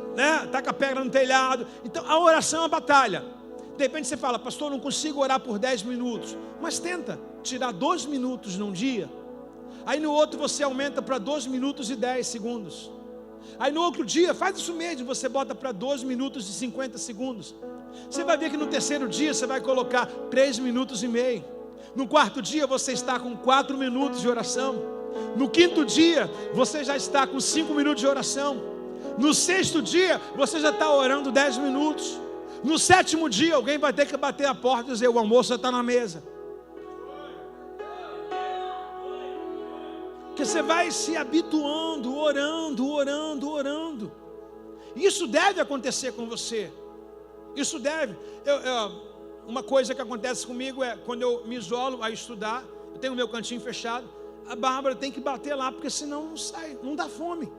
A: taca a pedra no telhado. Então a oração é uma batalha. De repente você fala, pastor, não consigo orar por 10 minutos. Mas tenta tirar 2 minutos num dia. Aí no outro você aumenta para 2 minutos e 10 segundos. Aí no outro dia, faz isso mesmo, você bota para 2 minutos e 50 segundos. Você vai ver que no terceiro dia você vai colocar 3 minutos e meio. No quarto dia você está com 4 minutos de oração. No quinto dia você já está com 5 minutos de oração. No sexto dia você já está orando 10 minutos. No sétimo dia alguém vai ter que bater a porta e dizer, o almoço já está na mesa. Porque você vai se habituando, orando. Isso deve acontecer com você. Isso deve. Uma coisa que acontece comigo é, quando eu me isolo a estudar, eu tenho o meu cantinho fechado, a Bárbara tem que bater lá, porque senão não sai, não dá fome.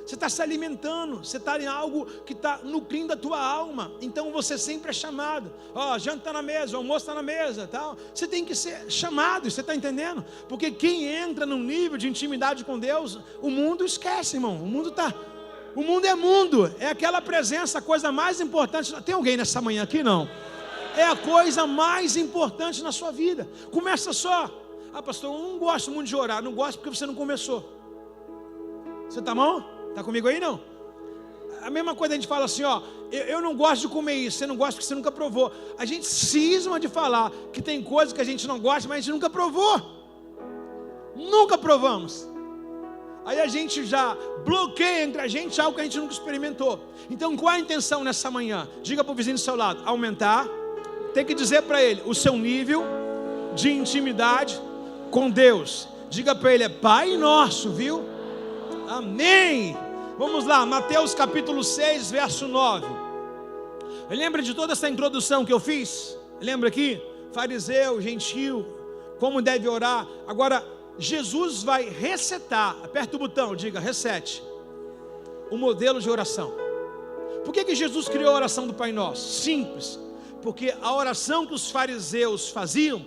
A: Você está se alimentando, você está em algo que está nutrindo a tua alma. Então você sempre é chamado. Janta está na mesa, o almoço está na mesa, tal. Você tem que ser chamado, você está entendendo? Porque quem entra num nível de intimidade com Deus, o mundo esquece, irmão. O mundo é mundo, é aquela presença, a coisa mais importante. Tem alguém nessa manhã aqui? Não. É a coisa mais importante na sua vida. Começa só. Pastor, eu não gosto muito de orar. Não gosto porque você não começou. Você está bom? Está comigo aí, não? A mesma coisa a gente fala assim, eu não gosto de comer isso. Você não gosta porque você nunca provou. A gente cisma de falar que tem coisas que a gente não gosta, mas a gente nunca provou. Nunca provamos. Aí a gente já bloqueia entre a gente algo que a gente nunca experimentou. Então qual é a intenção nessa manhã? Diga para o vizinho do seu lado, aumentar. Tem que dizer para ele o seu nível de intimidade com Deus. Diga para ele, é Pai Nosso, viu? Amém. Vamos lá, Mateus capítulo 6, verso 9. Lembra de toda essa introdução que eu fiz? Lembra aqui? Fariseu, gentil, como deve orar. Agora, Jesus vai resetar, aperta o botão, diga reset, o modelo de oração. Por que Jesus criou a oração do Pai Nosso? Simples, porque a oração que os fariseus faziam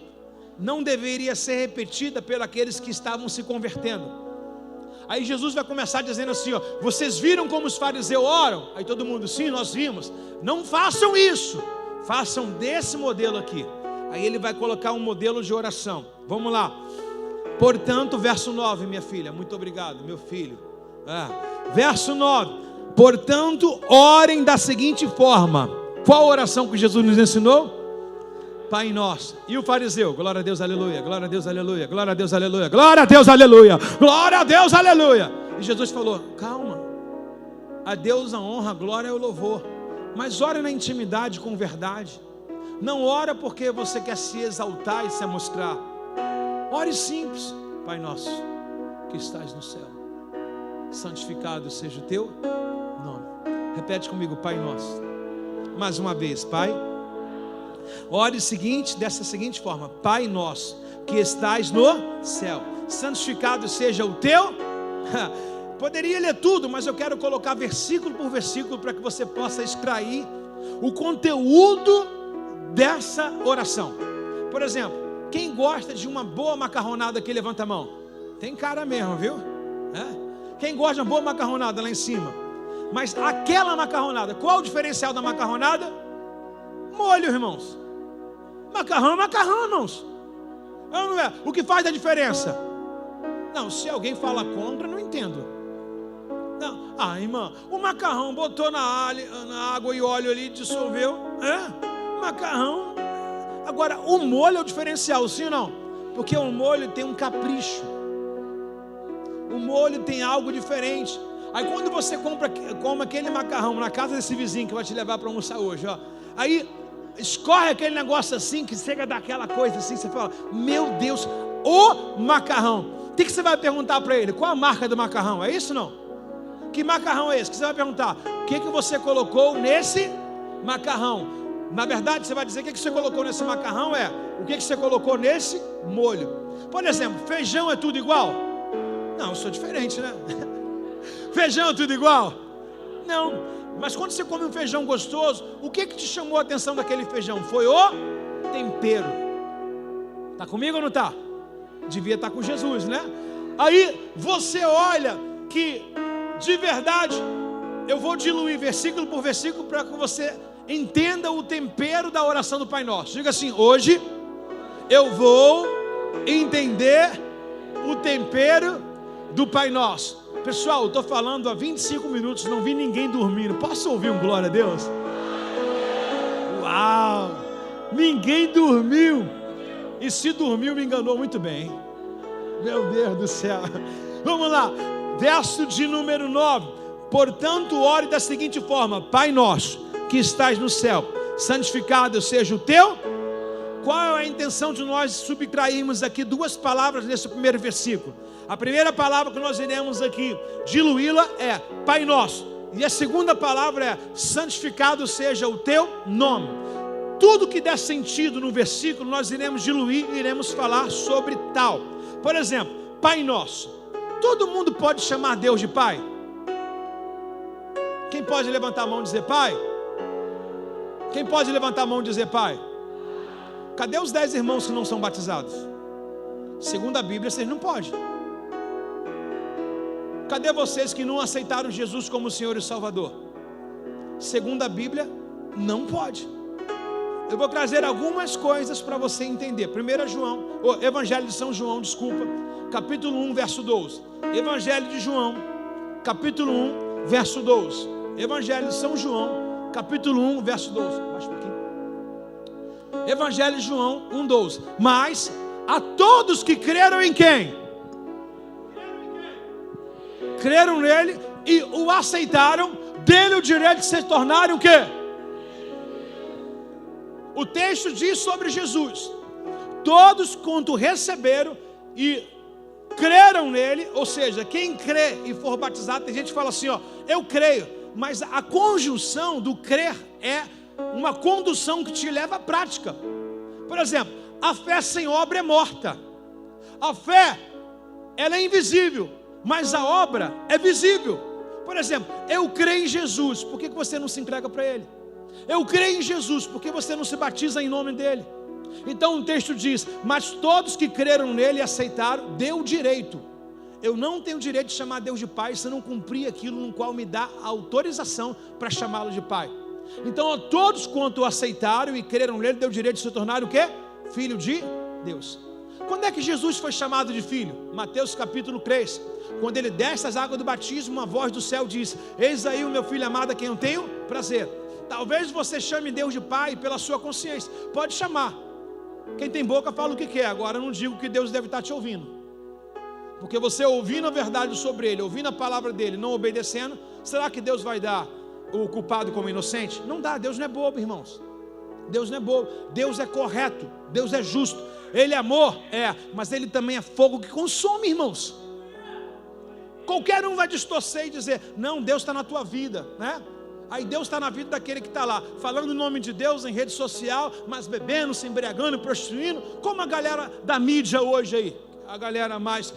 A: não deveria ser repetida pelos aqueles que estavam se convertendo. Aí Jesus vai começar dizendo assim, ó, vocês viram como os fariseus oram? Aí todo mundo, sim, nós vimos. Não façam isso, façam desse modelo aqui. Aí ele vai colocar um modelo de oração. Vamos lá. Portanto, verso 9, minha filha, muito obrigado, meu filho. Verso 9. Portanto, orem da seguinte forma. Qual oração que Jesus nos ensinou? Pai Nosso. E o fariseu? Glória a Deus, aleluia. Glória a Deus, aleluia. Glória a Deus, aleluia. Glória a Deus, aleluia. Glória a Deus, aleluia. E Jesus falou, calma. A Deus a honra, a glória e o louvor. Mas ore na intimidade com verdade. Não ora porque você quer se exaltar e se mostrar. Ore simples. Pai Nosso, que estás no céu, santificado seja o teu nome. Repete comigo, Pai Nosso. Mais uma vez, Pai. Ore dessa seguinte forma: Pai Nosso, que estás no céu, santificado seja o teu. Poderia ler tudo, mas eu quero colocar versículo por versículo para que você possa extrair o conteúdo dessa oração. Por exemplo, quem gosta de uma boa macarronada aqui, levanta a mão. Tem cara mesmo, viu? Quem gosta de uma boa macarronada lá em cima? Mas aquela macarronada, qual o diferencial da macarronada? Molho, irmãos. Macarrão, irmãos. Não é? O que faz a diferença? Não, se alguém fala contra, não entendo. Não. Irmã, o macarrão botou na água e óleo ali, dissolveu. Macarrão. Agora, o molho é o diferencial, sim ou não? Porque o molho tem um capricho. O molho tem algo diferente. Aí quando você come aquele macarrão na casa desse vizinho que vai te levar para almoçar hoje, ó, aí escorre aquele negócio assim, que chega daquela coisa assim, você fala, meu Deus, o macarrão. O que você vai perguntar para ele? Qual a marca do macarrão? É isso ou não? Que macarrão é esse? Que você vai perguntar? O que você colocou nesse macarrão? Na verdade, você vai dizer o que você colocou nesse macarrão o que você colocou nesse molho. Por exemplo, feijão é tudo igual? Não, eu sou diferente, né? Feijão é tudo igual? Não. Mas quando você come um feijão gostoso, o que te chamou a atenção daquele feijão? Foi o tempero. Está comigo ou não está? Devia estar com Jesus, né? Aí você olha que, de verdade, eu vou diluir versículo por versículo para que você entenda o tempero da oração do Pai Nosso. Diga assim, hoje eu vou entender o tempero do Pai Nosso. Pessoal, eu estou falando há 25 minutos, não vi ninguém dormindo. Posso ouvir um glória a Deus? Uau! Ninguém dormiu. E se dormiu, me enganou muito bem. Meu Deus do céu. Vamos lá, verso de número 9. Portanto, ore da seguinte forma: Pai Nosso, que estás no céu, santificado seja o teu. Qual é a intenção de nós subtrairmos aqui duas palavras nesse primeiro versículo? A primeira palavra que nós iremos aqui diluí-la é Pai Nosso. E a segunda palavra é santificado seja o teu nome. Tudo que der sentido no versículo nós iremos diluir e iremos falar sobre tal. Por exemplo, Pai Nosso. Todo mundo pode chamar Deus de Pai? Quem pode levantar a mão e dizer Pai? Quem pode levantar a mão e dizer Pai? Cadê os 10 irmãos que não são batizados? Segundo a Bíblia, vocês não podem. Cadê vocês que não aceitaram Jesus como Senhor e Salvador? Segundo a Bíblia, não pode. Eu vou trazer algumas coisas para você entender. Evangelho de São João, capítulo 1, verso 12. Evangelho de João, capítulo 1, verso 12. Evangelho de São João, capítulo 1, verso 12. Baixa um pouquinho. Evangelho de João 1, 12. Mas a todos que creram em quem? Creram nele e o aceitaram, dele o direito de se tornarem o quê? O texto diz sobre Jesus: todos quanto receberam e creram nele, ou seja, quem crê e for batizado, tem gente que fala assim, ó, eu creio, mas a conjunção do crer é uma condução que te leva à prática. Por exemplo, a fé sem obra é morta. A fé ela é invisível, mas a obra é visível. Por exemplo, eu creio em Jesus, por que você não se entrega para Ele? Eu creio em Jesus, por que você não se batiza em nome dEle? Então o texto diz, mas todos que creram nele e aceitaram, deu direito. Eu não tenho direito de chamar Deus de Pai se eu não cumprir aquilo no qual me dá autorização para chamá-lo de Pai. Então a todos quanto aceitaram e creram nele, deu direito de se tornar o quê? Filho de Deus. Quando é que Jesus foi chamado de filho? Mateus capítulo 3. Quando ele desce as águas do batismo, uma voz do céu diz, eis aí o meu filho amado a quem eu tenho prazer. Talvez você chame Deus de Pai pela sua consciência, pode chamar. Quem tem boca fala o que quer. Agora eu não digo que Deus deve estar te ouvindo, porque você ouvindo a verdade sobre Ele, ouvindo a palavra dEle, não obedecendo, será que Deus vai dar o culpado como inocente? Não dá, Deus não é bobo, irmãos. Deus não é bobo, Deus é correto, Deus é justo. Ele é amor, mas Ele também é fogo que consome, irmãos. Qualquer um vai distorcer e dizer, não, Deus está na tua vida, né? Aí Deus está na vida daquele que está lá, falando o nome de Deus em rede social, mas bebendo, se embriagando, prostituindo, como a galera da mídia hoje aí, a galera mais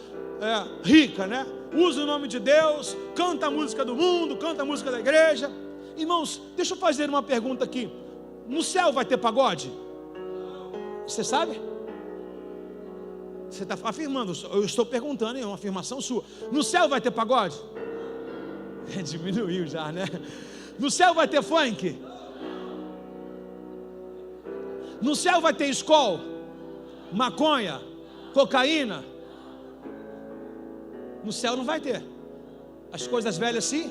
A: rica, né? Usa o nome de Deus, canta a música do mundo, canta a música da igreja. Irmãos, deixa eu fazer uma pergunta aqui. No céu vai ter pagode? Você sabe? Você está afirmando, eu estou perguntando, é uma afirmação sua. No céu vai ter pagode? Diminuiu já, né? No céu vai ter funk? No céu vai ter skol, maconha, cocaína? No céu não vai ter. As coisas velhas sim.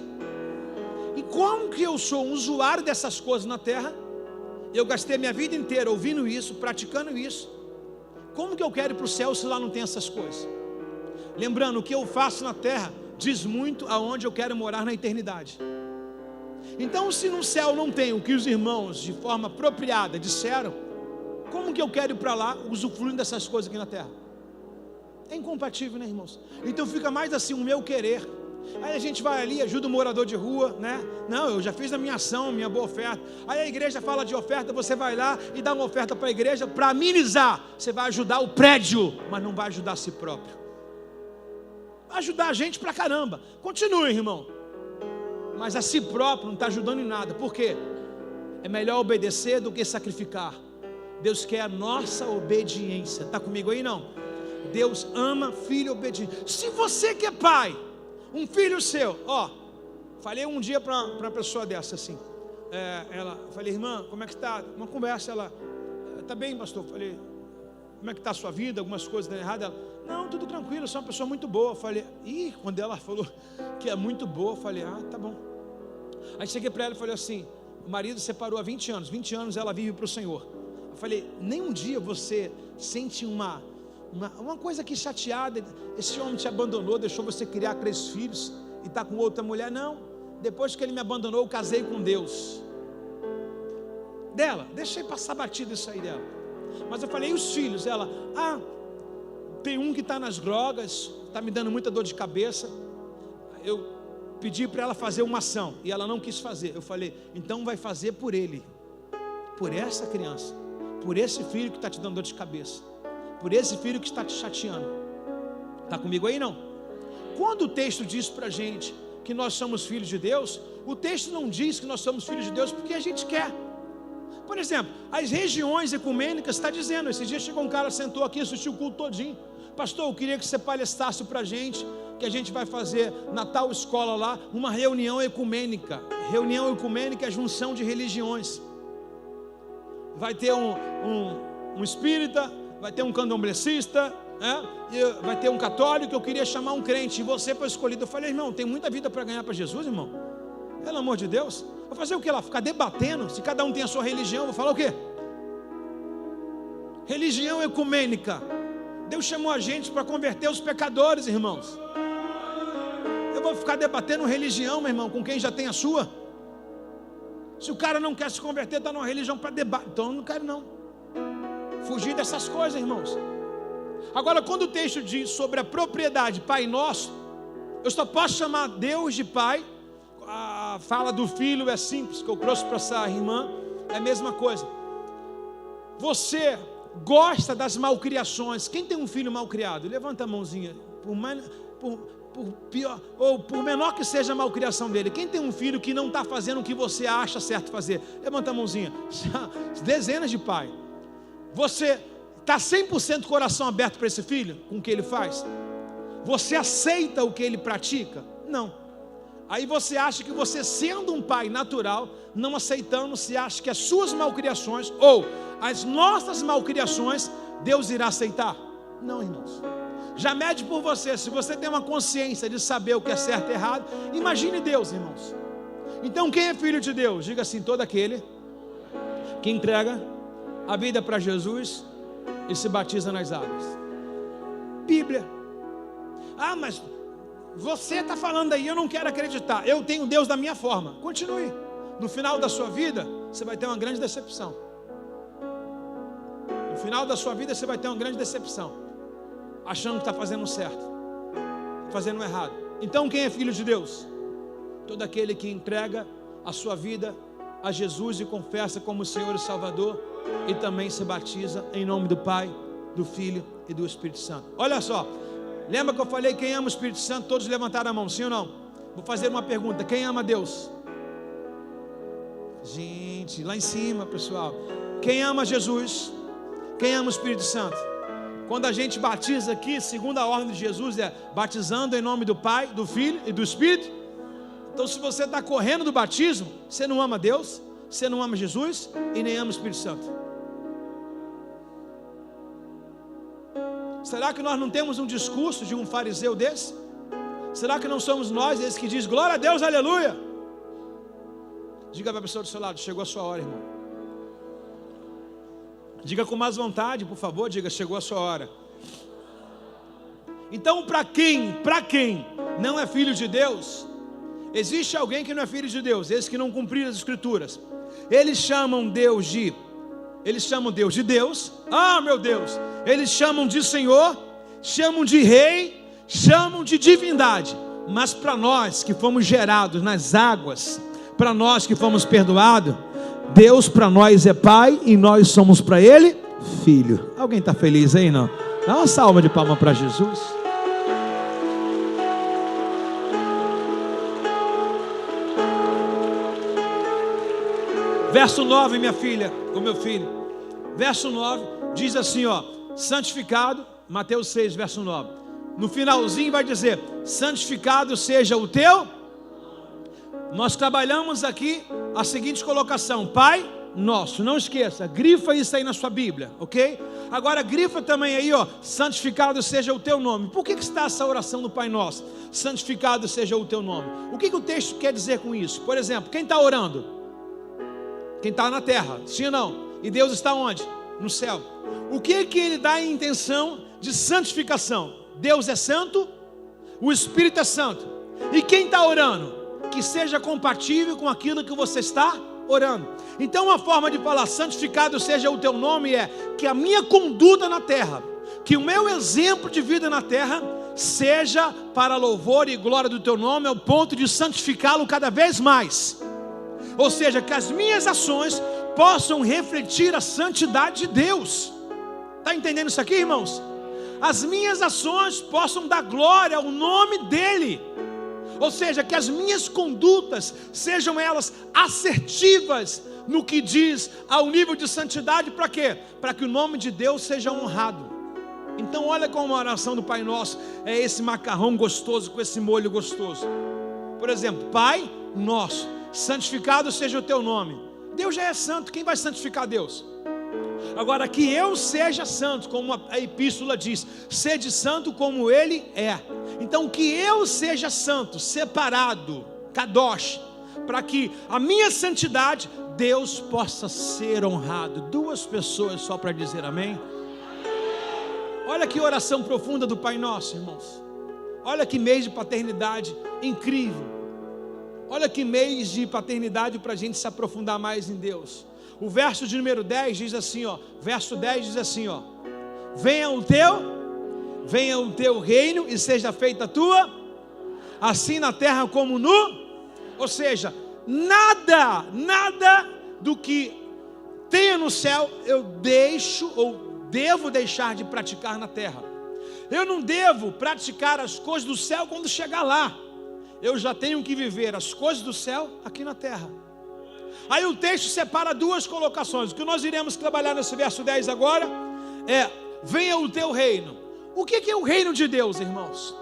A: E como que eu sou um usuário dessas coisas na terra? Eu gastei minha vida inteira ouvindo isso, praticando isso. Como que eu quero ir para o céu se lá não tem essas coisas? Lembrando, o que eu faço na terra diz muito aonde eu quero morar na eternidade. Então, se no céu não tem o que os irmãos de forma apropriada disseram, como que eu quero ir para lá usufruindo dessas coisas aqui na terra? É incompatível, né, irmãos? Então fica mais assim o meu querer. Aí a gente vai ali, ajuda o morador de rua, né? Não, eu já fiz a minha ação, minha boa oferta. Aí a igreja fala de oferta, você vai lá e dá uma oferta para a igreja para amenizar. Você vai ajudar o prédio, mas não vai ajudar a si próprio. Vai ajudar a gente pra caramba. Continue, irmão. Mas a si próprio não está ajudando em nada. Por quê? É melhor obedecer do que sacrificar. Deus quer a nossa obediência. Está comigo aí, não? Deus ama filho obediente. Se você que é pai, um filho seu, falei um dia para uma pessoa dessa assim, falei, irmã, como é que está? Uma conversa, ela, está bem, pastor? Falei, como é que está a sua vida? Algumas coisas estão erradas? Ela, não, tudo tranquilo, eu sou uma pessoa muito boa. Falei, quando ela falou que é muito boa, eu falei, tá bom. Aí cheguei para ela e falei assim, o marido separou há 20 anos ela vive para o Senhor. Eu falei, nem um dia você sente uma coisa aqui chateada, esse homem te abandonou, deixou você criar 3 filhos e está com outra mulher? Não, depois que ele me abandonou, eu casei com Deus. Dela, deixei passar batido isso aí dela. Mas eu falei, e os filhos? Ela, tem um que está nas drogas, está me dando muita dor de cabeça. Eu pedi para ela fazer uma ação e ela não quis fazer. Eu falei, então vai fazer por ele, por essa criança, por esse filho que está te dando dor de cabeça, por esse filho que está te chateando. Está comigo aí, não? Quando o texto diz para a gente que nós somos filhos de Deus, o texto não diz que nós somos filhos de Deus porque a gente quer. Por exemplo, as regiões ecumênicas está dizendo, esse dia chegou um cara, sentou aqui, assistiu o culto todinho. Pastor, eu queria que você palestrasse para a gente, que a gente vai fazer na tal escola lá, uma reunião ecumênica. Reunião ecumênica é junção de religiões. Vai ter um espírita, vai ter um candomblecista, vai ter um católico. Eu queria chamar um crente, e você foi escolhido. Eu falei, irmão, tem muita vida para ganhar para Jesus, irmão. Pelo amor de Deus. Vou fazer o que lá? Ficar debatendo? Se cada um tem a sua religião, vou falar o quê? Religião ecumênica. Deus chamou a gente para converter os pecadores, irmãos. Eu vou ficar debatendo religião, meu irmão, com quem já tem a sua? Se o cara não quer se converter, está numa religião para debate. Então eu não quero não. Fugir dessas coisas, irmãos. Agora, quando o texto diz sobre a propriedade Pai Nosso, eu só posso chamar Deus de Pai. A fala do filho é simples, que eu trouxe para essa irmã, é a mesma coisa. Você gosta das malcriações? Quem tem um filho malcriado? Levanta a mãozinha, por pior, ou por menor que seja a malcriação dele. Quem tem um filho que não está fazendo o que você acha certo fazer? Levanta a mãozinha. Dezenas de pais. Você está 100% coração aberto para esse filho, com o que ele faz? Você aceita o que ele pratica? Não. Aí você acha que você, sendo um pai natural, não aceitando, se acha que as suas malcriações, ou as nossas malcriações, Deus irá aceitar? Não, irmãos. Já mede por você. Se você tem uma consciência de saber o que é certo e errado, imagine Deus, irmãos. Então quem é filho de Deus? Diga assim: todo aquele que entrega a vida para Jesus e se batiza nas águas. Bíblia. Ah, mas você está falando aí, eu não quero acreditar. Eu tenho Deus da minha forma. Continue. No final da sua vida, você vai ter uma grande decepção. No final da sua vida, você vai ter uma grande decepção, achando que está fazendo certo, fazendo errado. Então quem é filho de Deus? Todo aquele que entrega a sua vida a Jesus e confessa como Senhor e Salvador, e também se batiza em nome do Pai, do Filho e do Espírito Santo. Olha só, lembra que eu falei quem ama o Espírito Santo? Todos levantaram a mão, sim ou não? Vou fazer uma pergunta: quem ama Deus? Gente, lá em cima, pessoal. Quem ama Jesus? Quem ama o Espírito Santo? Quando a gente batiza aqui, segundo a ordem de Jesus, é batizando em nome do Pai, do Filho e do Espírito. Então se você está correndo do batismo, você não ama Deus, você não ama Jesus e nem ama o Espírito Santo. Será que nós não temos um discurso de um fariseu desse? Será que não somos nós esse que diz glória a Deus, aleluia? Diga para a pessoa do seu lado: chegou a sua hora, irmão. Diga com mais vontade, por favor. Diga: chegou a sua hora. Então para quem não é filho de Deus, existe alguém que não é filho de Deus, esses que não cumpriram as escrituras. Eles chamam Deus de Deus. Ah, meu Deus. Eles chamam de Senhor, chamam de Rei, chamam de divindade. Mas para nós que fomos gerados nas águas, para nós que fomos perdoados, Deus para nós é Pai e nós somos para Ele Filho. Alguém está feliz aí, não? Dá uma salva de palmas para Jesus. Verso 9, minha filha, o meu filho. Verso 9 diz assim, ó: santificado, Mateus 6, verso 9. No finalzinho vai dizer: santificado seja o teu. Nós trabalhamos aqui a seguinte colocação: Pai Nosso. Não esqueça, grifa isso aí na sua Bíblia, ok? Agora grifa também aí, ó: santificado seja o teu nome. Por que está essa oração do Pai Nosso? Santificado seja o teu nome. O que o texto quer dizer com isso? Por exemplo, quem está orando? Quem está na terra, sim ou não? E Deus está onde? No céu. O que ele dá em intenção de santificação? Deus é santo, o Espírito é santo. E quem está orando? Que seja compatível com aquilo que você está orando. Então uma forma de falar santificado seja o teu nome é que a minha conduta na terra, que o meu exemplo de vida na terra seja para louvor e glória do teu nome, ao ponto de santificá-lo cada vez mais. Ou seja, que as minhas ações possam refletir a santidade de Deus. Está entendendo isso aqui, irmãos? As minhas ações possam dar glória ao nome dEle. Ou seja, que as minhas condutas sejam elas assertivas no que diz ao nível de santidade. Para quê? Para que o nome de Deus seja honrado. Então olha como a oração do Pai Nosso é esse macarrão gostoso com esse molho gostoso. Por exemplo, Pai Nosso, santificado seja o teu nome. Deus já é santo, quem vai santificar Deus? Agora, que eu seja santo, como a epístola diz: sede santo como Ele é. Então que eu seja santo, separado, kadosh, para que a minha santidade, Deus possa ser honrado. Duas pessoas só para dizer amém. Olha que oração profunda do Pai Nosso, irmãos. Olha que mês de paternidade incrível. Olha que mês de paternidade para a gente se aprofundar mais em Deus. O verso de número 10 diz assim, ó. Verso 10 diz assim, ó: venha o teu reino e seja feita a tua, assim na terra como no. Ou seja, nada do que tenha no céu eu deixo ou devo deixar de praticar na terra. Eu não devo praticar as coisas do céu quando chegar lá. Eu já tenho que viver as coisas do céu aqui na terra. Aí o texto separa duas colocações. O que nós iremos trabalhar nesse verso 10 agora é: venha o teu reino. O que é o reino de Deus, irmãos?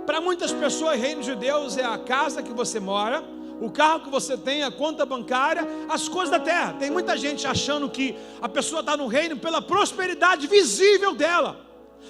A: Para muitas pessoas, o reino de Deus é a casa que você mora, o carro que você tem, a conta bancária, as coisas da terra. Tem muita gente achando que a pessoa está no reino pela prosperidade visível dela.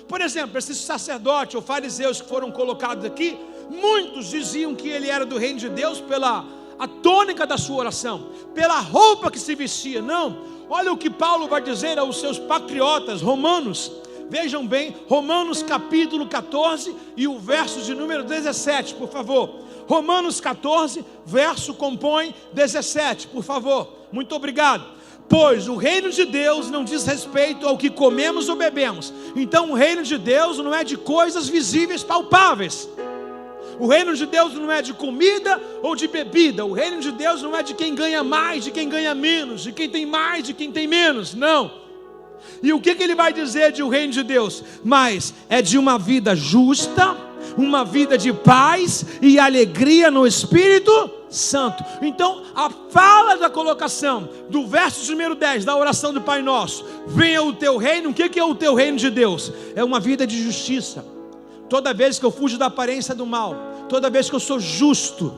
A: Por exemplo, esses sacerdotes ou fariseus que foram colocados aqui, muitos diziam que ele era do reino de Deus pela a tônica da sua oração, pela roupa que se vestia. Não, olha o que Paulo vai dizer aos seus patriotas romanos. Vejam bem, Romanos capítulo 14 e o verso de número 17, por favor. Romanos 14, verso compõe 17, por favor. Muito obrigado. Pois o reino de Deus não diz respeito ao que comemos ou bebemos. Então o reino de Deus não é de coisas visíveis, palpáveis. O reino de Deus não é de comida ou de bebida. O reino de Deus não é de quem ganha mais, de quem ganha menos, de quem tem mais, de quem tem menos. Não. E o que ele vai dizer de o reino de Deus? Mas é de uma vida justa, uma vida de paz e alegria no Espírito Santo. Então a fala da colocação do verso número 10 da oração do Pai Nosso: venha o teu reino. O que é o teu reino de Deus? É uma vida de justiça. Toda vez que eu fujo da aparência do mal, toda vez que eu sou justo,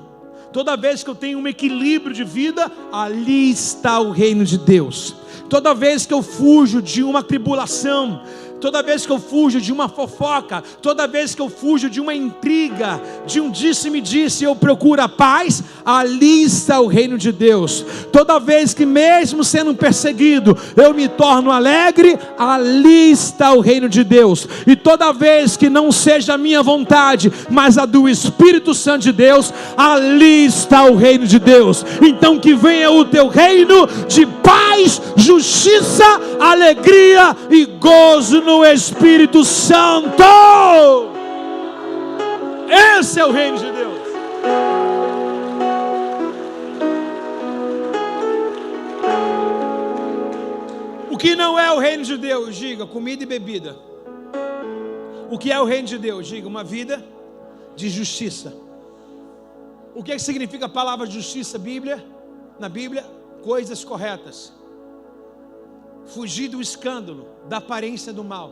A: toda vez que eu tenho um equilíbrio de vida, ali está o reino de Deus. Toda vez que eu fujo de uma tribulação, toda vez que eu fujo de uma fofoca, toda vez que eu fujo de uma intriga, de um disse-me-disse, eu procuro a paz, ali está o reino de Deus. Toda vez que mesmo sendo perseguido, eu me torno alegre, ali está o reino de Deus. E toda vez que não seja a minha vontade, mas a do Espírito Santo de Deus, ali está o reino de Deus. Então que venha o teu reino de paz, justiça, alegria e gozo no Espírito Santo. Esse é o reino de Deus. O que não é o reino de Deus? Diga, comida e bebida. O que é o reino de Deus? Diga, uma vida de justiça. O que significa a palavra justiça, Bíblia? Na Bíblia, coisas corretas. Fugir do escândalo, da aparência do mal.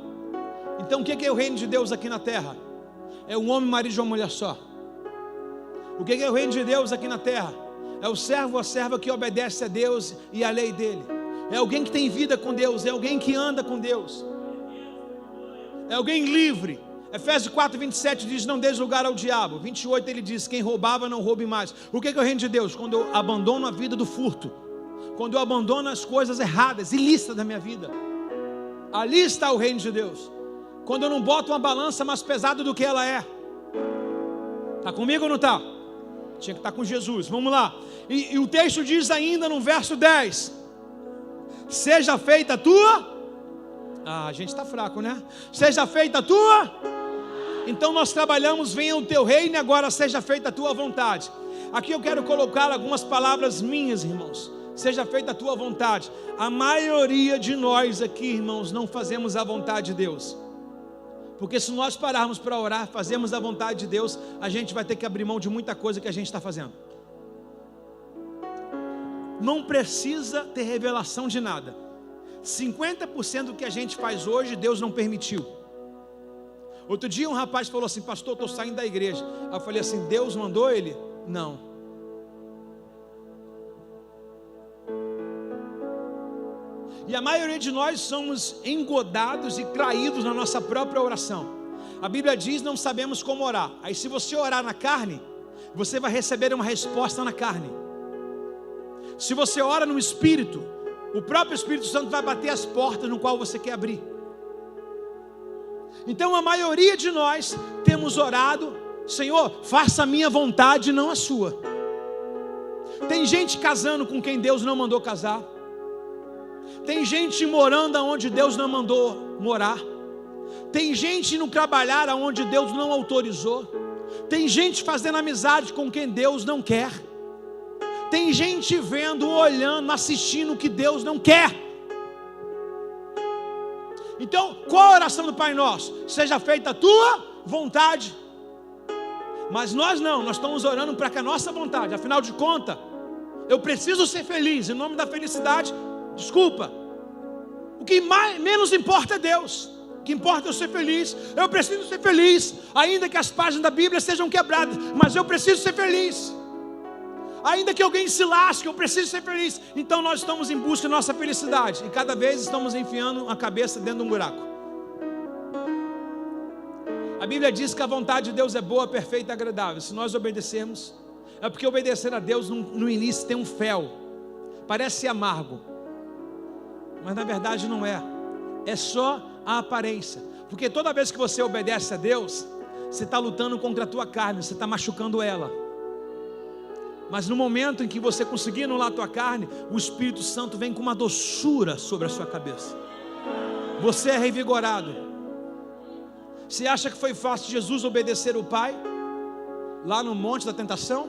A: Então o que é o reino de Deus aqui na terra? É um homem, marido de uma mulher só. O que é o reino de Deus aqui na terra? É o servo ou a serva que obedece a Deus e à lei dele. É alguém que tem vida com Deus, é alguém que anda com Deus, é alguém livre. Efésios 4:27 diz: não dê lugar ao diabo. 28 ele diz: quem roubava não roube mais. O que é o reino de Deus? Quando eu abandono a vida do furto, quando eu abandono as coisas erradas, ilícitas da minha vida, ali está o reino de Deus. Quando eu não boto uma balança mais pesada do que ela é. Está comigo ou não está? Tinha que estar com Jesus. Vamos lá. E o texto diz ainda no verso 10: seja feita a tua... a gente está fraco, né? Seja feita a tua... Então nós trabalhamos, venha o teu reino, e agora seja feita a tua vontade. Aqui eu quero colocar algumas palavras minhas, irmãos. Seja feita a tua vontade. A maioria de nós aqui, irmãos, não fazemos a vontade de Deus. Porque se nós pararmos para orar, fazemos a vontade de Deus, a gente vai ter que abrir mão de muita coisa que a gente está fazendo. Não precisa ter revelação de nada. 50% do que a gente faz hoje, Deus não permitiu. Outro dia um rapaz falou assim: pastor, estou saindo da igreja. Aí eu falei assim: Deus mandou ele? Não. E a maioria de nós somos engodados e traídos na nossa própria oração. A Bíblia diz: não sabemos como orar. Aí se você orar na carne, você vai receber uma resposta na carne. Se você ora no Espírito, o próprio Espírito Santo vai bater as portas no qual você quer abrir. Então a maioria de nós temos orado: Senhor, faça a minha vontade, não a sua. Tem gente casando com quem Deus não mandou casar. Tem gente morando onde Deus não mandou morar. Tem gente indo trabalhar onde Deus não autorizou. Tem gente fazendo amizade com quem Deus não quer. Tem gente vendo, olhando, assistindo o que Deus não quer. Então, qual a oração do Pai Nosso? Seja feita a tua vontade. Mas nós não, nós estamos orando para que a nossa vontade, afinal de contas, eu preciso ser feliz, em nome da felicidade, desculpa, o que menos importa é Deus, o que importa é eu ser feliz, eu preciso ser feliz, ainda que as páginas da Bíblia sejam quebradas, mas eu preciso ser feliz, ainda que alguém se lasque, eu preciso ser feliz. Então nós estamos em busca da nossa felicidade, e cada vez estamos enfiando a cabeça dentro de um buraco. A Bíblia diz que a vontade de Deus é boa, perfeita e agradável. Se nós obedecermos, é porque obedecer a Deus no início tem um fel, parece ser amargo, mas na verdade não é, é só a aparência. Porque toda vez que você obedece a Deus, você está lutando contra a tua carne, você está machucando ela. Mas no momento em que você conseguir anular a tua carne, o Espírito Santo vem com uma doçura sobre a sua cabeça, você é revigorado. Você acha que foi fácil Jesus obedecer o Pai lá no monte da tentação?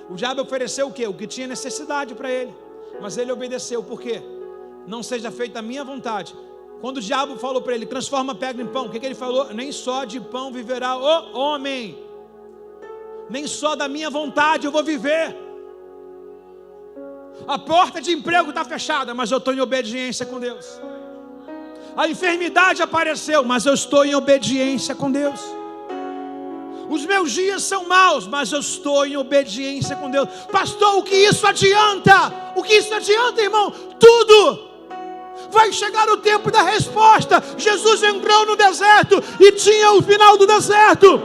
A: O diabo ofereceu o quê? O que tinha necessidade para ele, mas ele obedeceu. Por quê? Não seja feita a minha vontade. Quando o diabo falou para ele, transforma a pedra em pão, o que ele falou? Nem só de pão viverá o homem, nem só da minha vontade eu vou viver. A porta de emprego está fechada, mas eu estou em obediência com Deus. A enfermidade apareceu, mas eu estou em obediência com Deus. Os meus dias são maus, mas eu estou em obediência com Deus. Pastor, o que isso adianta? O que isso adianta, irmão? Tudo. Vai chegar o tempo da resposta. Jesus entrou no deserto e tinha o final do deserto.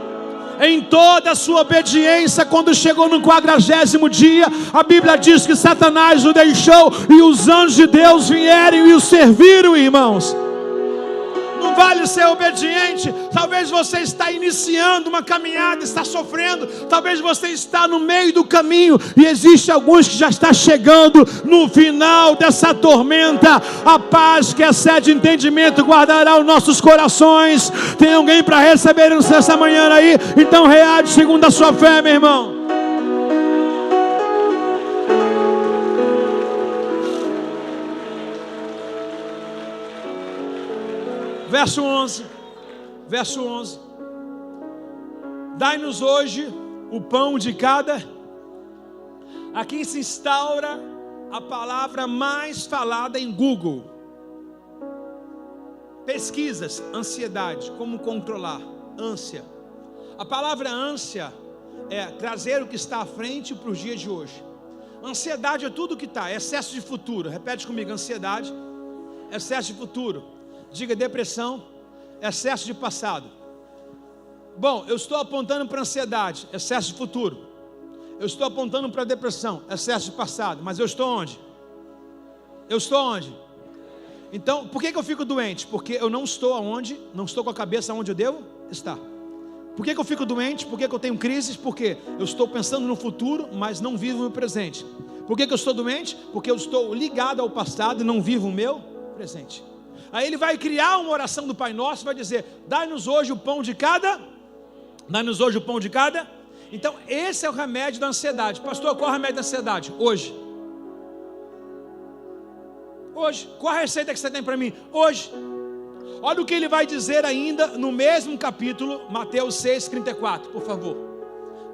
A: Em toda a sua obediência, quando chegou no 40º dia, a Bíblia diz que Satanás o deixou e os anjos de Deus vieram e o serviram, irmãos. Não vale ser obediente. Talvez você está iniciando uma caminhada, está sofrendo. Talvez você está no meio do caminho e existe alguns que já está chegando no final dessa tormenta. A paz que excede entendimento guardará os nossos corações. Tem alguém para receber nessa manhã aí? Então reage segundo a sua fé, meu irmão. Verso 11, dai-nos hoje o pão de cada. Aqui se instaura a palavra mais falada em Google. Pesquisas, ansiedade, como controlar, ânsia. A palavra ânsia é trazer o que está à frente para os dias de hoje. Ansiedade é tudo que está, excesso de futuro. Repete comigo, ansiedade, excesso de futuro. Diga depressão, excesso de passado. Bom, eu estou apontando para ansiedade, excesso de futuro. Eu estou apontando para depressão, excesso de passado. Mas eu estou onde? Eu estou onde? Então, por que eu fico doente? Porque eu não estou aonde, não estou com a cabeça onde eu devo estar. Por que eu fico doente? Por que eu tenho crises? Porque eu estou pensando no futuro, mas não vivo no presente. Por que eu estou doente? Porque eu estou ligado ao passado e não vivo o meu presente. Aí ele vai criar uma oração do Pai Nosso, vai dizer, dai-nos hoje o pão de cada. Dai-nos hoje o pão de cada. Então esse é o remédio da ansiedade. Pastor, qual é o remédio da ansiedade? Hoje. Qual a receita que você tem para mim? Hoje. Olha o que ele vai dizer ainda no mesmo capítulo, Mateus 6,34, por favor.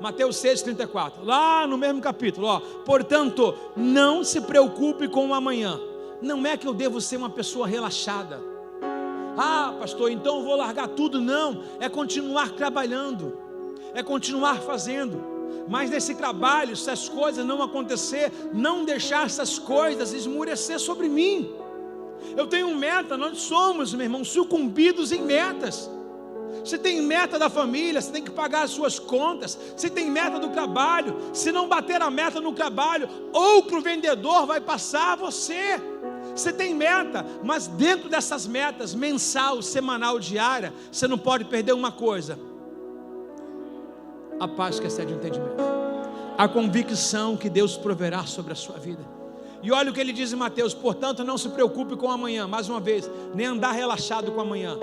A: Mateus 6,34, lá no mesmo capítulo, ó. Portanto, não se preocupe com o amanhã. Não é que eu devo ser uma pessoa relaxada. Ah, pastor, então eu vou largar tudo. Não, é continuar trabalhando, é continuar fazendo. Mas nesse trabalho, se as coisas não acontecer, não deixar essas coisas esmurecer sobre mim. Eu tenho meta, nós somos, meu irmão, sucumbidos em metas. Você tem meta da família, você tem que pagar as suas contas. Você tem meta do trabalho. Se não bater a meta no trabalho, outro vendedor vai passar você. Você tem meta, mas dentro dessas metas, mensal, semanal, diária, você não pode perder uma coisa: a paz que excede o entendimento, a convicção que Deus proverá sobre a sua vida. E olha o que ele diz em Mateus: portanto não se preocupe com amanhã. Mais uma vez, nem andar relaxado com amanhã.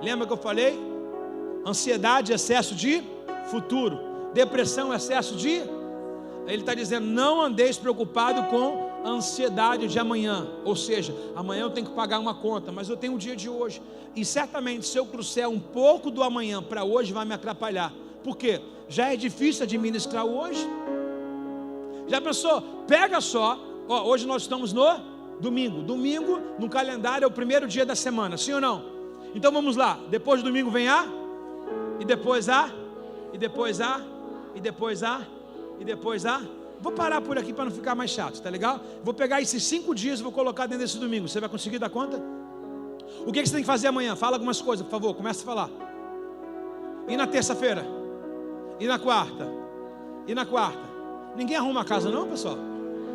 A: Lembra que eu falei? Ansiedade, excesso de futuro. Depressão, excesso de... Ele está dizendo, não andeis preocupado com a ansiedade de amanhã, ou seja, amanhã eu tenho que pagar uma conta, mas eu tenho o dia de hoje, e certamente se eu trouxer um pouco do amanhã para hoje vai me atrapalhar. Por quê? Já é difícil administrar o hoje. Já pensou? Pega só, hoje nós estamos no domingo. Domingo no calendário é o primeiro dia da semana, sim ou não? Então vamos lá, depois do domingo vem e depois e depois e depois e depois Vou parar por aqui para não ficar mais chato, tá legal? Vou pegar esses 5 dias e vou colocar dentro desse domingo. Você vai conseguir dar conta? O que você tem que fazer amanhã? Fala algumas coisas, por favor, começa a falar. E na terça-feira? E na quarta? E na quarta? Ninguém arruma a casa não, pessoal?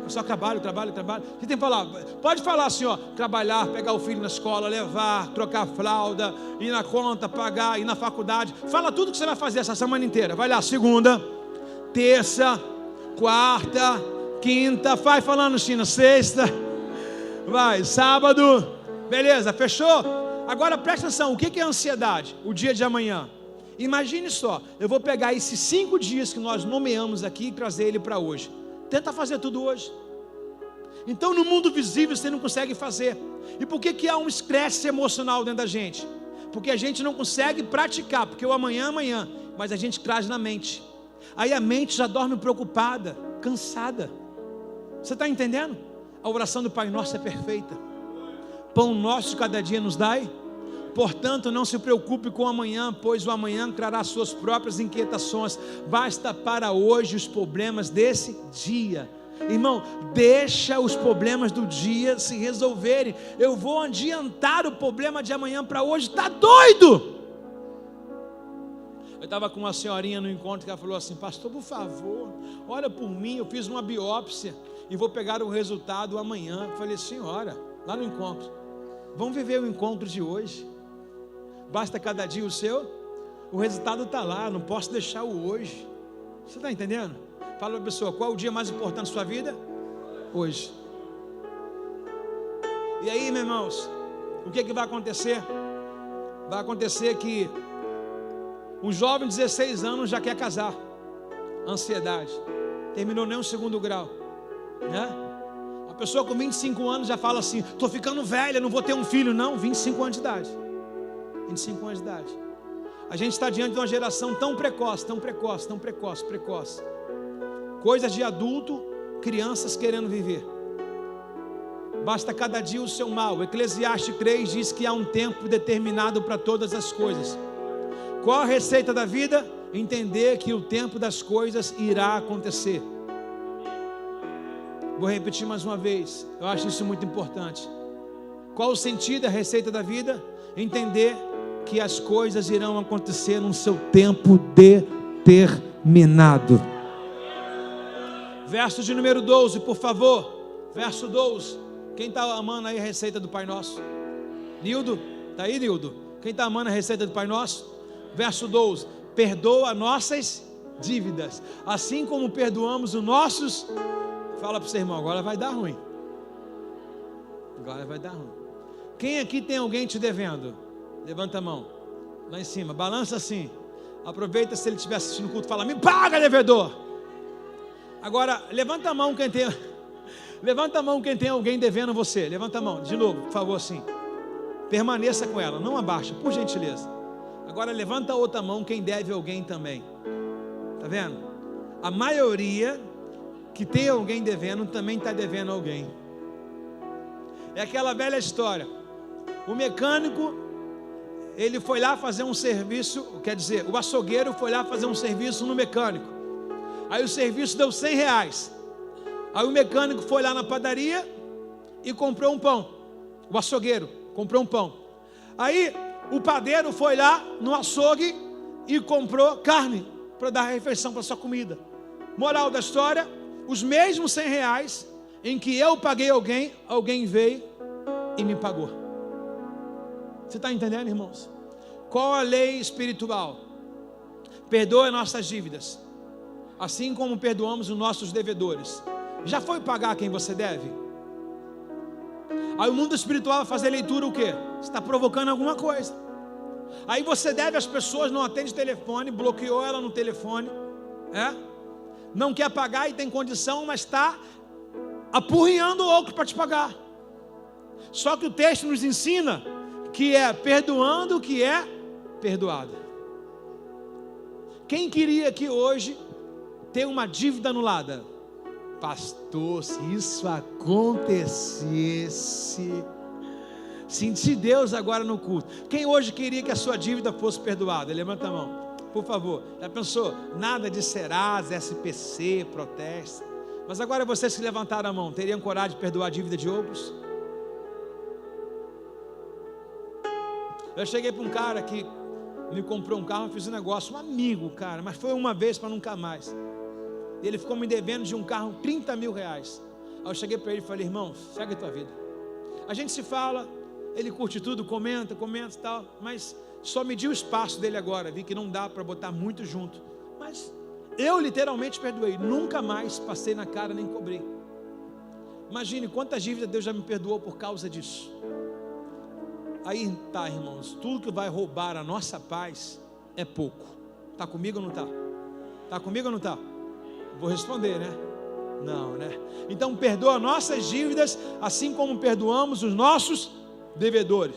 A: Eu só trabalho. Você tem que falar, pode falar assim, ó, trabalhar, pegar o filho na escola, levar, trocar fralda, ir na conta, pagar, ir na faculdade. Fala tudo que você vai fazer essa semana inteira. Vai lá, segunda, terça, quarta, quinta, vai falando, China, sexta, vai, sábado, beleza, fechou? Agora presta atenção, o que é ansiedade? O dia de amanhã. Imagine só, eu vou pegar esses 5 dias que nós nomeamos aqui e trazer ele para hoje. Tenta fazer tudo hoje. Então no mundo visível você não consegue fazer. E por que há um estresse emocional dentro da gente? Porque a gente não consegue praticar, porque o amanhã é amanhã, mas a gente traz na mente. Aí a mente já dorme preocupada, cansada. Você está entendendo? A oração do Pai Nosso é perfeita. Pão nosso de cada dia nos dai. Portanto, não se preocupe com o amanhã, pois o amanhã trará suas próprias inquietações. Basta para hoje os problemas desse dia. Irmão, deixa os problemas do dia se resolverem. Eu vou adiantar o problema de amanhã para hoje. Está doido? Eu estava com uma senhorinha no encontro que ela falou assim: pastor, por favor, ora por mim, eu fiz uma biópsia e vou pegar o resultado amanhã. Eu falei: senhora, lá no encontro, vamos viver o encontro de hoje. Basta cada dia o seu, o resultado está lá, não posso deixar o hoje. Você está entendendo? Fala para a pessoa, qual é o dia mais importante da sua vida? Hoje. E aí, meus irmãos, o que vai acontecer? Vai acontecer que um jovem de 16 anos já quer casar. Ansiedade. Terminou nem o 2º grau, né? A pessoa com 25 anos já fala assim: estou ficando velha, não vou ter um filho. Não, 25 anos de idade. 25 anos de idade. A gente está diante de uma geração tão precoce. Coisas de adulto, crianças querendo viver. Basta cada dia o seu mal. Eclesiastes 3 diz que há um tempo determinado para todas as coisas. Qual a receita da vida? Entender que o tempo das coisas irá acontecer. Vou repetir mais uma vez, eu acho isso muito importante. Qual o sentido, a receita da vida? Entender que as coisas irão acontecer no seu tempo determinado. Verso de número 12, por favor. Verso 12. Quem está amando aí a receita do Pai Nosso? Nildo? Está aí, Nildo? Quem está amando a receita do Pai Nosso? Verso 12. Perdoa nossas dívidas, assim como perdoamos os nossos. Fala para o seu irmão, agora vai dar ruim. Agora vai dar ruim. Quem aqui tem alguém te devendo? Levanta a mão. Lá em cima, balança assim. Aproveita, se ele estiver assistindo o culto, fala: me paga, devedor. Agora, levanta a mão quem tem. Levanta a mão quem tem alguém devendo você. Levanta a mão, de novo, por favor, assim. Permaneça com ela, não abaixa, por gentileza. Agora levanta a outra mão quem deve alguém também. Está vendo? A maioria que tem alguém devendo também está devendo alguém. É aquela velha história. O mecânico, ele foi lá fazer um serviço, quer dizer, o açougueiro foi lá fazer um serviço no mecânico. Aí o serviço deu R$100. Aí o mecânico foi lá na padaria e comprou um pão. O açougueiro comprou um pão. Aí o padeiro foi lá no açougue e comprou carne para dar refeição para sua comida. Moral da história: os mesmos R$100 em que eu paguei alguém, alguém veio e me pagou. Você está entendendo, irmãos? Qual a lei espiritual? Perdoa nossas dívidas, assim como perdoamos os nossos devedores. Já foi pagar quem você deve? Aí o mundo espiritual vai fazer leitura o quê? Você está provocando alguma coisa. Aí você deve às pessoas, não atende telefone, bloqueou ela no telefone, não quer pagar e tem condição, mas está apurrinhando o outro para te pagar. Só que o texto nos ensina que é perdoando o que é perdoado. Quem queria que hoje ter uma dívida anulada? Pastor, se isso acontecesse, senti Deus agora no culto. Quem hoje queria que a sua dívida fosse perdoada? Levanta a mão, por favor. Já pensou? Nada de Serasa, SPC, protesto. Mas agora vocês que levantaram a mão, teriam coragem de perdoar a dívida de outros? Eu cheguei para um cara que me comprou um carro, eu fiz um negócio, um amigo, cara, mas foi uma vez para nunca mais. Ele ficou me devendo de um carro 30 mil reais. Aí eu cheguei para ele e falei: irmão, segue a tua vida. A gente se fala, ele curte tudo, comenta e tal, mas só medi o espaço dele agora, vi que não dá para botar muito junto. Mas eu literalmente perdoei, nunca mais passei na cara nem cobrei. Imagine quantas dívidas Deus já me perdoou por causa disso. Aí tá, irmãos, tudo que vai roubar a nossa paz é pouco. Está comigo ou não está? Está comigo ou não está? Vou responder, né? Não, né? Então perdoa nossas dívidas, assim como perdoamos os nossos devedores.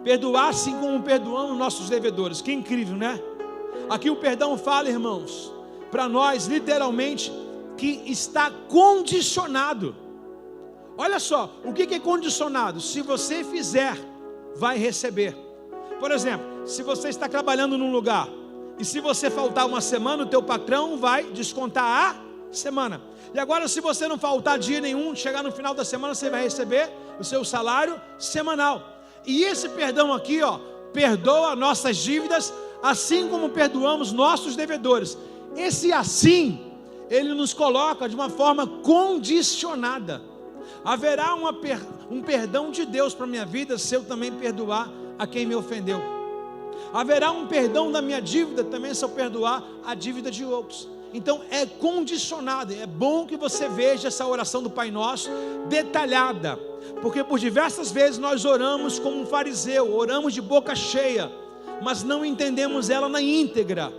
A: Perdoar assim como perdoamos nossos devedores. Que incrível, né? Aqui o perdão fala, irmãos, para nós literalmente que está condicionado. Olha só, o que é condicionado? Se você fizer, vai receber. Por exemplo, se você está trabalhando num lugar e se você faltar uma semana, o teu patrão vai descontar a semana. E agora, se você não faltar dia nenhum, chegar no final da semana, você vai receber o seu salário semanal. E esse perdão aqui, ó, perdoa nossas dívidas, assim como perdoamos nossos devedores. Esse assim, ele nos coloca de uma forma condicionada. Haverá um perdão de Deus para a minha vida se eu também perdoar a quem me ofendeu. Haverá um perdão da minha dívida também se eu perdoar a dívida de outros. Então é condicionado. É bom que você veja essa oração do Pai Nosso detalhada, porque por diversas vezes nós oramos como um fariseu, oramos de boca cheia, mas não entendemos ela na íntegra.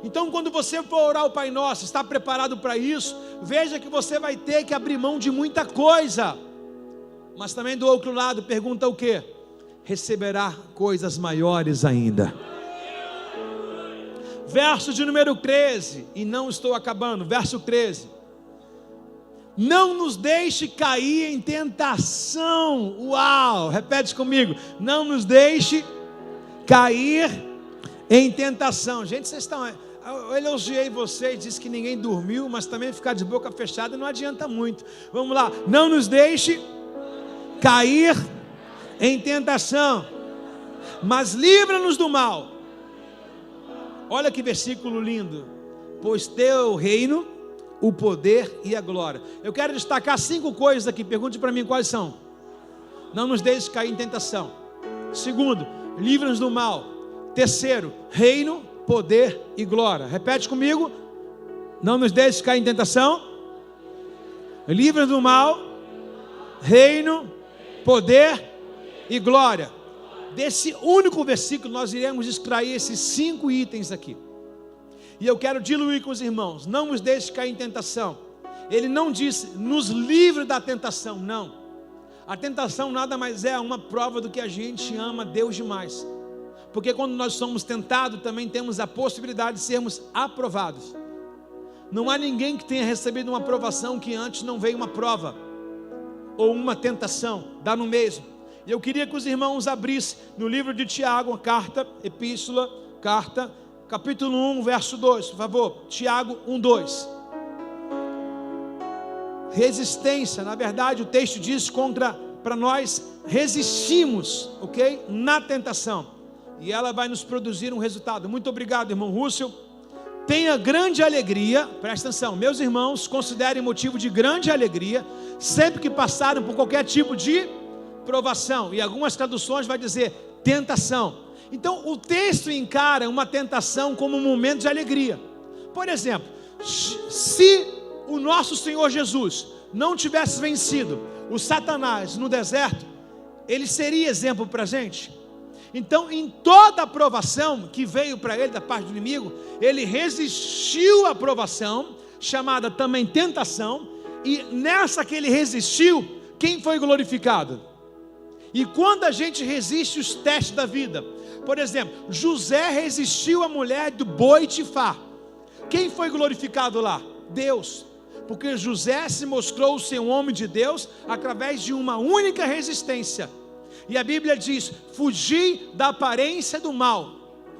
A: Então quando você for orar o Pai Nosso, está preparado para isso? Veja que você vai ter que abrir mão de muita coisa. Mas também do outro lado, pergunta o quê? Receberá coisas maiores ainda. Verso de número 13, e não estou acabando, verso 13. Não nos deixe cair em tentação. Uau, repete comigo. Não nos deixe cair em tentação. Gente, vocês estão... Eu elogiei vocês, disse que ninguém dormiu, mas também ficar de boca fechada não adianta muito. Vamos lá. Não nos deixe cair em tentação, mas livra-nos do mal. Olha que versículo lindo. Pois teu reino, o poder e a glória. Eu quero destacar 5 coisas aqui. Pergunte para mim quais são. Não nos deixe cair em tentação. Segundo, livra-nos do mal. Terceiro, reino, poder e glória. Repete comigo. Não nos deixe cair em tentação. Livra-nos do mal. Reino, poder e glória. Desse único versículo nós iremos extrair esses 5 itens aqui. E eu quero diluir com os irmãos. Não nos deixe cair em tentação. Ele não disse nos livre da tentação, não. A tentação nada mais é uma prova do que a gente ama Deus demais. Porque quando nós somos tentados, também temos a possibilidade de sermos aprovados. Não há ninguém que tenha recebido uma aprovação que antes não veio uma prova ou uma tentação, dá no mesmo. E eu queria que os irmãos abrissem no livro de Tiago, uma carta, capítulo 1, verso 2, por favor. Tiago 1, 2. Resistência, na verdade o texto diz para nós resistimos, ok? Na tentação. E ela vai nos produzir um resultado. Muito obrigado, irmão Rússio. Tenha grande alegria, presta atenção, meus irmãos, considerem motivo de grande alegria, sempre que passarem por qualquer tipo de provação. E algumas traduções vai dizer tentação. Então o texto encara uma tentação como um momento de alegria. Por exemplo, se o nosso Senhor Jesus não tivesse vencido o Satanás no deserto, ele seria exemplo para a gente. Então, em toda a provação que veio para ele da parte do inimigo, ele resistiu à provação, chamada também tentação, E nessa que ele resistiu, quem foi glorificado? E quando a gente resiste os testes da vida, por exemplo, José resistiu à mulher do Potifar. Quem foi glorificado lá? Deus. Porque José se mostrou ser um homem de Deus através de uma única resistência. E a Bíblia diz: fugi da aparência do mal.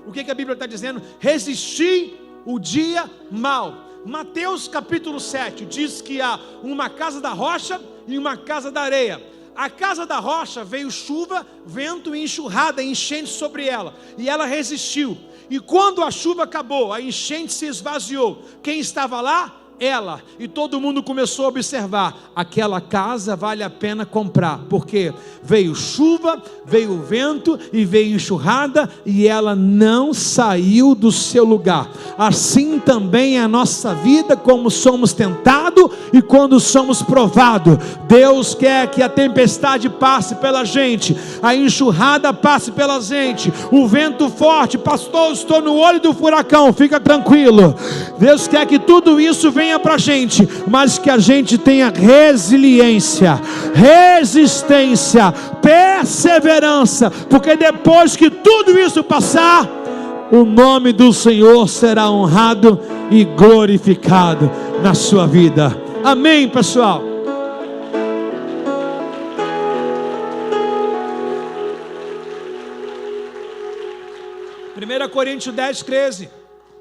A: O que a Bíblia está dizendo? Resisti o dia mal. Mateus capítulo 7 diz que há uma casa da rocha e uma casa da areia. A casa da rocha veio chuva, vento e enxurrada, enchente sobre ela, e ela resistiu. E quando a chuva acabou, a enchente se esvaziou. Quem estava lá? Ela. E todo mundo começou a observar: aquela casa vale a pena comprar, porque veio chuva, veio vento e veio enxurrada, e ela não saiu do seu lugar. Assim também é a nossa vida, como somos tentados e quando somos provados. Deus quer que a tempestade passe pela gente, a enxurrada passe pela gente, o vento forte. Pastor, estou no olho do furacão. Fica tranquilo, Deus quer que tudo isso venha para a gente, mas que a gente tenha resiliência, resistência, perseverança, porque depois que tudo isso passar, o nome do Senhor será honrado e glorificado na sua vida. Amém, pessoal? Primeira Coríntios 10:13.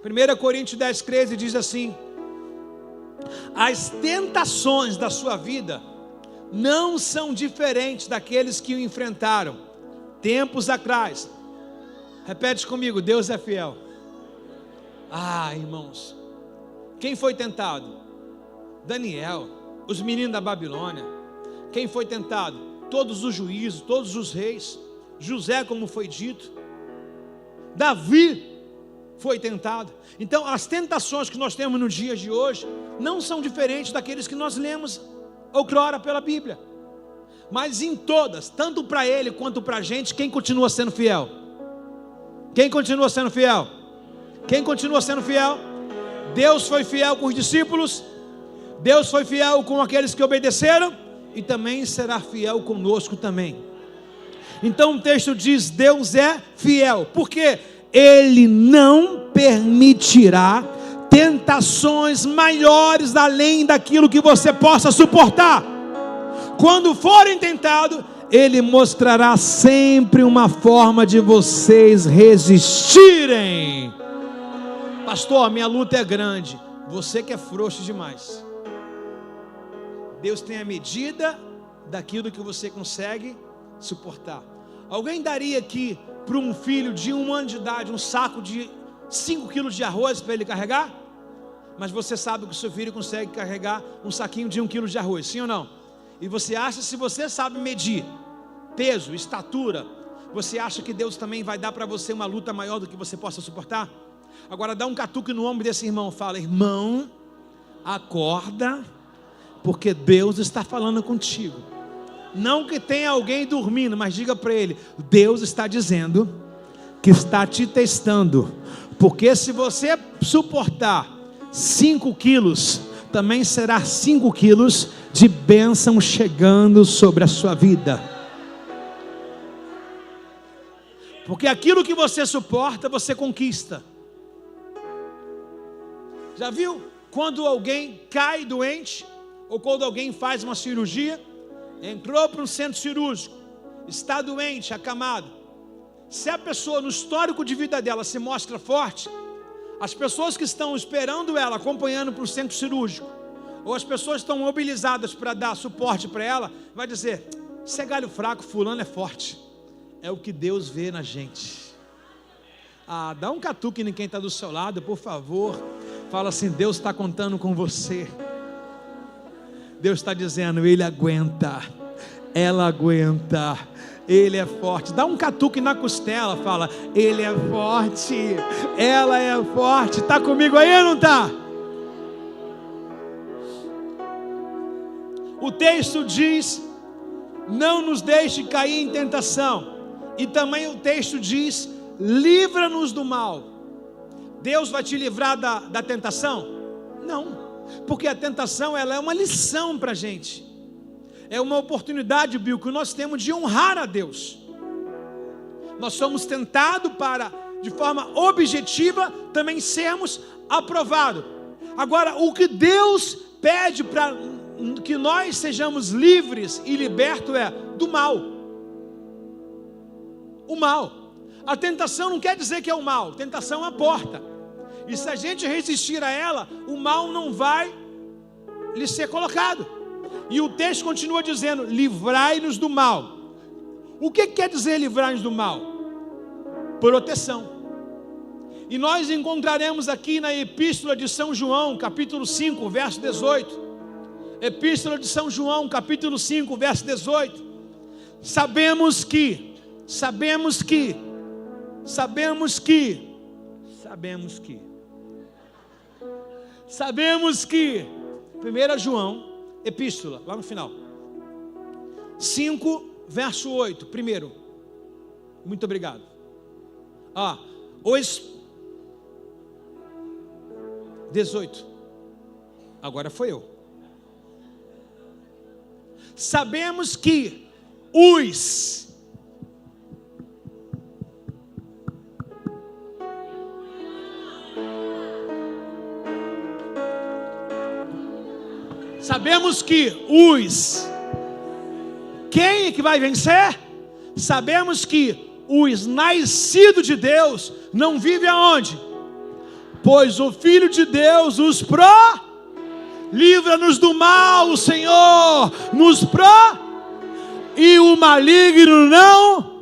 A: 1 Coríntios 10:13 diz assim: as tentações da sua vida não são diferentes daqueles que o enfrentaram tempos atrás. Repete comigo: Deus é fiel. Irmãos, quem foi tentado? Daniel, os meninos da Babilônia. Quem foi tentado? Todos os juízes, todos os reis. José, como foi dito. Davi foi tentado. Então as tentações que nós temos no dia de hoje não são diferentes daqueles que nós lemos outrora pela Bíblia. Mas em todas, tanto para ele quanto para a gente, quem continua sendo fiel? Quem continua sendo fiel? Quem continua sendo fiel? Deus foi fiel com os discípulos, Deus foi fiel com aqueles que obedeceram, e também será fiel conosco também. Então o texto diz: Deus é fiel. Por quê? Ele não permitirá tentações maiores além daquilo que você possa suportar. Quando forem tentados, Ele mostrará sempre uma forma de vocês resistirem. Pastor, minha luta é grande. Você que é frouxo demais. Deus tem a medida daquilo que você consegue suportar. Alguém daria aqui para um filho de 1 ano de idade um saco de 5 quilos de arroz para ele carregar? Mas você sabe que o seu filho consegue carregar um saquinho de 1 quilo de arroz, sim ou não? E você acha, se você sabe medir peso, estatura, você acha que Deus também vai dar para você uma luta maior do que você possa suportar? Agora dá um catuque no ombro desse irmão, fala: irmão, acorda, porque Deus está falando contigo. Não que tenha alguém dormindo, mas diga para ele: Deus está dizendo que está te testando, porque se você suportar 5 quilos, também será 5 quilos de bênção chegando sobre a sua vida. Porque aquilo que você suporta, você conquista. Já viu quando alguém cai doente, ou quando alguém faz uma cirurgia, entrou para um centro cirúrgico, está doente, acamado. Se a pessoa no histórico de vida dela se mostra forte, as pessoas que estão esperando ela, acompanhando para o centro cirúrgico, ou as pessoas que estão mobilizadas para dar suporte para ela, vai dizer: você é galho fraco, fulano é forte. É o que Deus vê na gente. Dá um catuque em quem está do seu lado, por favor. Fala assim: Deus está contando com você. Deus está dizendo: Ele aguenta, ela aguenta, Ele é forte. Dá um catuque na costela, fala: Ele é forte, ela é forte. Está comigo aí ou não está? O texto diz: não nos deixe cair em tentação. E também o texto diz: livra-nos do mal. Deus vai te livrar da tentação? Não. Porque a tentação, ela é uma lição para a gente. É uma oportunidade, Bill, que nós temos de honrar a Deus. Nós somos tentados para, de forma objetiva, também sermos aprovados. Agora, o que Deus pede para que nós sejamos livres e libertos é do mal. O mal. A tentação não quer dizer que é o mal. Tentação é a porta. E se a gente resistir a ela, o mal não vai lhe ser colocado. E o texto continua dizendo: livrai-nos do mal. O que quer dizer livrai-nos do mal? Proteção. E nós encontraremos aqui na Epístola de São João, capítulo 5, verso 18. Epístola de São João, capítulo 5, verso 18. Sabemos que 1 João, epístola, lá no final, 5, verso 8, primeiro, muito obrigado. 18, agora foi eu. Sabemos que quem é que vai vencer? Sabemos que os nascidos de Deus não vivem aonde? Pois o Filho de Deus livra-nos do mal, Senhor, e o maligno não.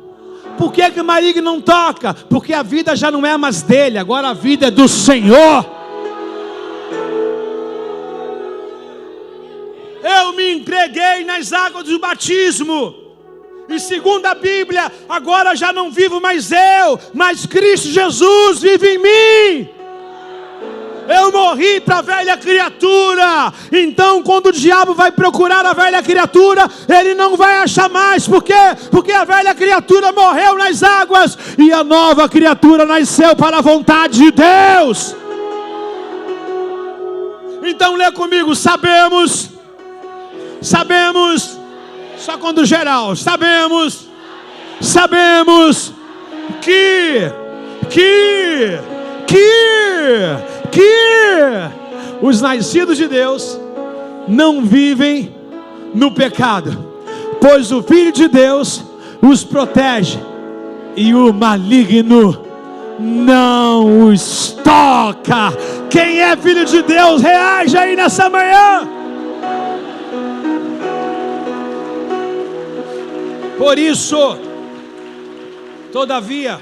A: Por que o maligno não toca? Porque a vida já não é mais dele, agora a vida é do Senhor. Eu me entreguei nas águas do batismo, e segundo a Bíblia, agora já não vivo mais eu, mas Cristo Jesus vive em mim. Eu morri para a velha criatura. Então quando o diabo vai procurar a velha criatura, ele não vai achar mais. Por quê? Porque a velha criatura morreu nas águas, e a nova criatura nasceu para a vontade de Deus. Então lê comigo: sabemos, só quando geral, sabemos que os nascidos de Deus não vivem no pecado, pois o Filho de Deus os protege, e o maligno não os toca. Quem é filho de Deus, reage aí nessa manhã. Por isso, todavia,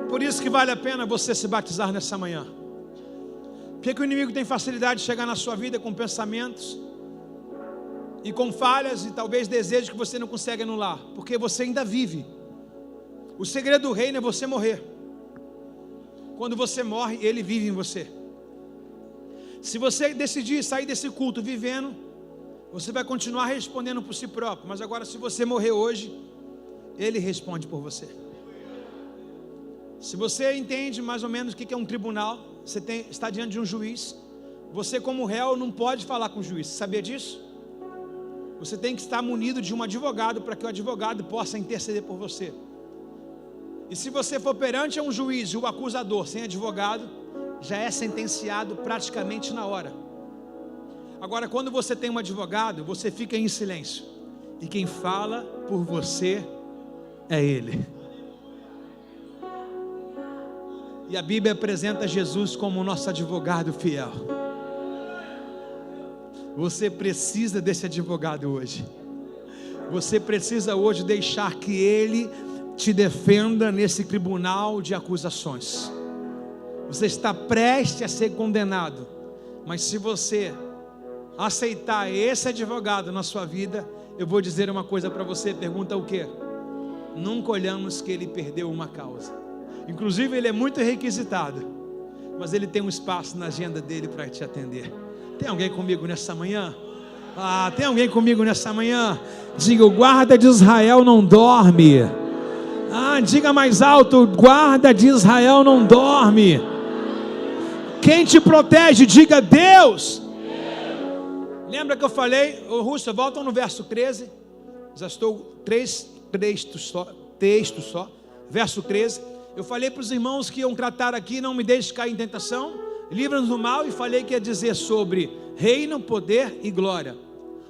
A: por isso que vale a pena você se batizar nessa manhã. Porque o inimigo tem facilidade de chegar na sua vida com pensamentos e com falhas e talvez desejos que você não consegue anular, porque você ainda vive. O segredo do reino é você morrer. Quando você morre, ele vive em você. Se você decidir sair desse culto vivendo, você vai continuar respondendo por si próprio. Mas agora, se você morrer hoje, ele responde por você. Se você entende mais ou menos o que é um tribunal, você está diante de um juiz. Você, como réu, não pode falar com o juiz. Você sabia disso? Você tem que estar munido de um advogado, para que o advogado possa interceder por você. E se você for perante a um juiz e o acusador sem advogado, já é sentenciado praticamente na hora. Agora, quando você tem um advogado, você fica em silêncio, e quem fala por você é ele. E a Bíblia apresenta Jesus como o nosso advogado fiel. Você precisa desse advogado hoje. Você precisa hoje deixar que ele te defenda nesse tribunal de acusações. Você está prestes a ser condenado, mas se você aceitar esse advogado na sua vida, eu vou dizer uma coisa para você. Pergunta o quê? Nunca olhamos que ele perdeu uma causa. Inclusive ele é muito requisitado, mas ele tem um espaço na agenda dele para te atender. Tem alguém comigo nessa manhã? Tem alguém comigo nessa manhã? Diga: o guarda de Israel não dorme. Diga mais alto: o guarda de Israel não dorme. Quem te protege, diga Deus. Lembra que eu falei, Rússia, voltam no verso 13. Já estou 3 textos só. Verso 13. Eu falei para os irmãos que iam tratar aqui, não me deixe cair em tentação, livra-nos do mal, e falei que ia dizer sobre reino, poder e glória.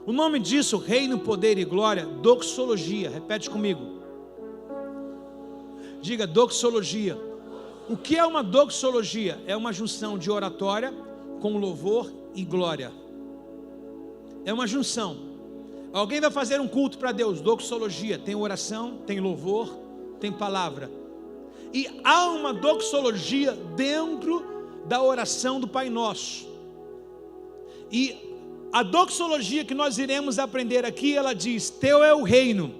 A: O nome disso, reino, poder e glória, doxologia. Repete comigo. Diga doxologia. O que é uma doxologia? É uma junção de oratória com louvor e glória. É uma junção. Alguém vai fazer um culto para Deus, doxologia. Tem oração, tem louvor, tem palavra. E há uma doxologia dentro da oração do Pai Nosso. E a doxologia que nós iremos aprender aqui, ela diz: teu é o reino.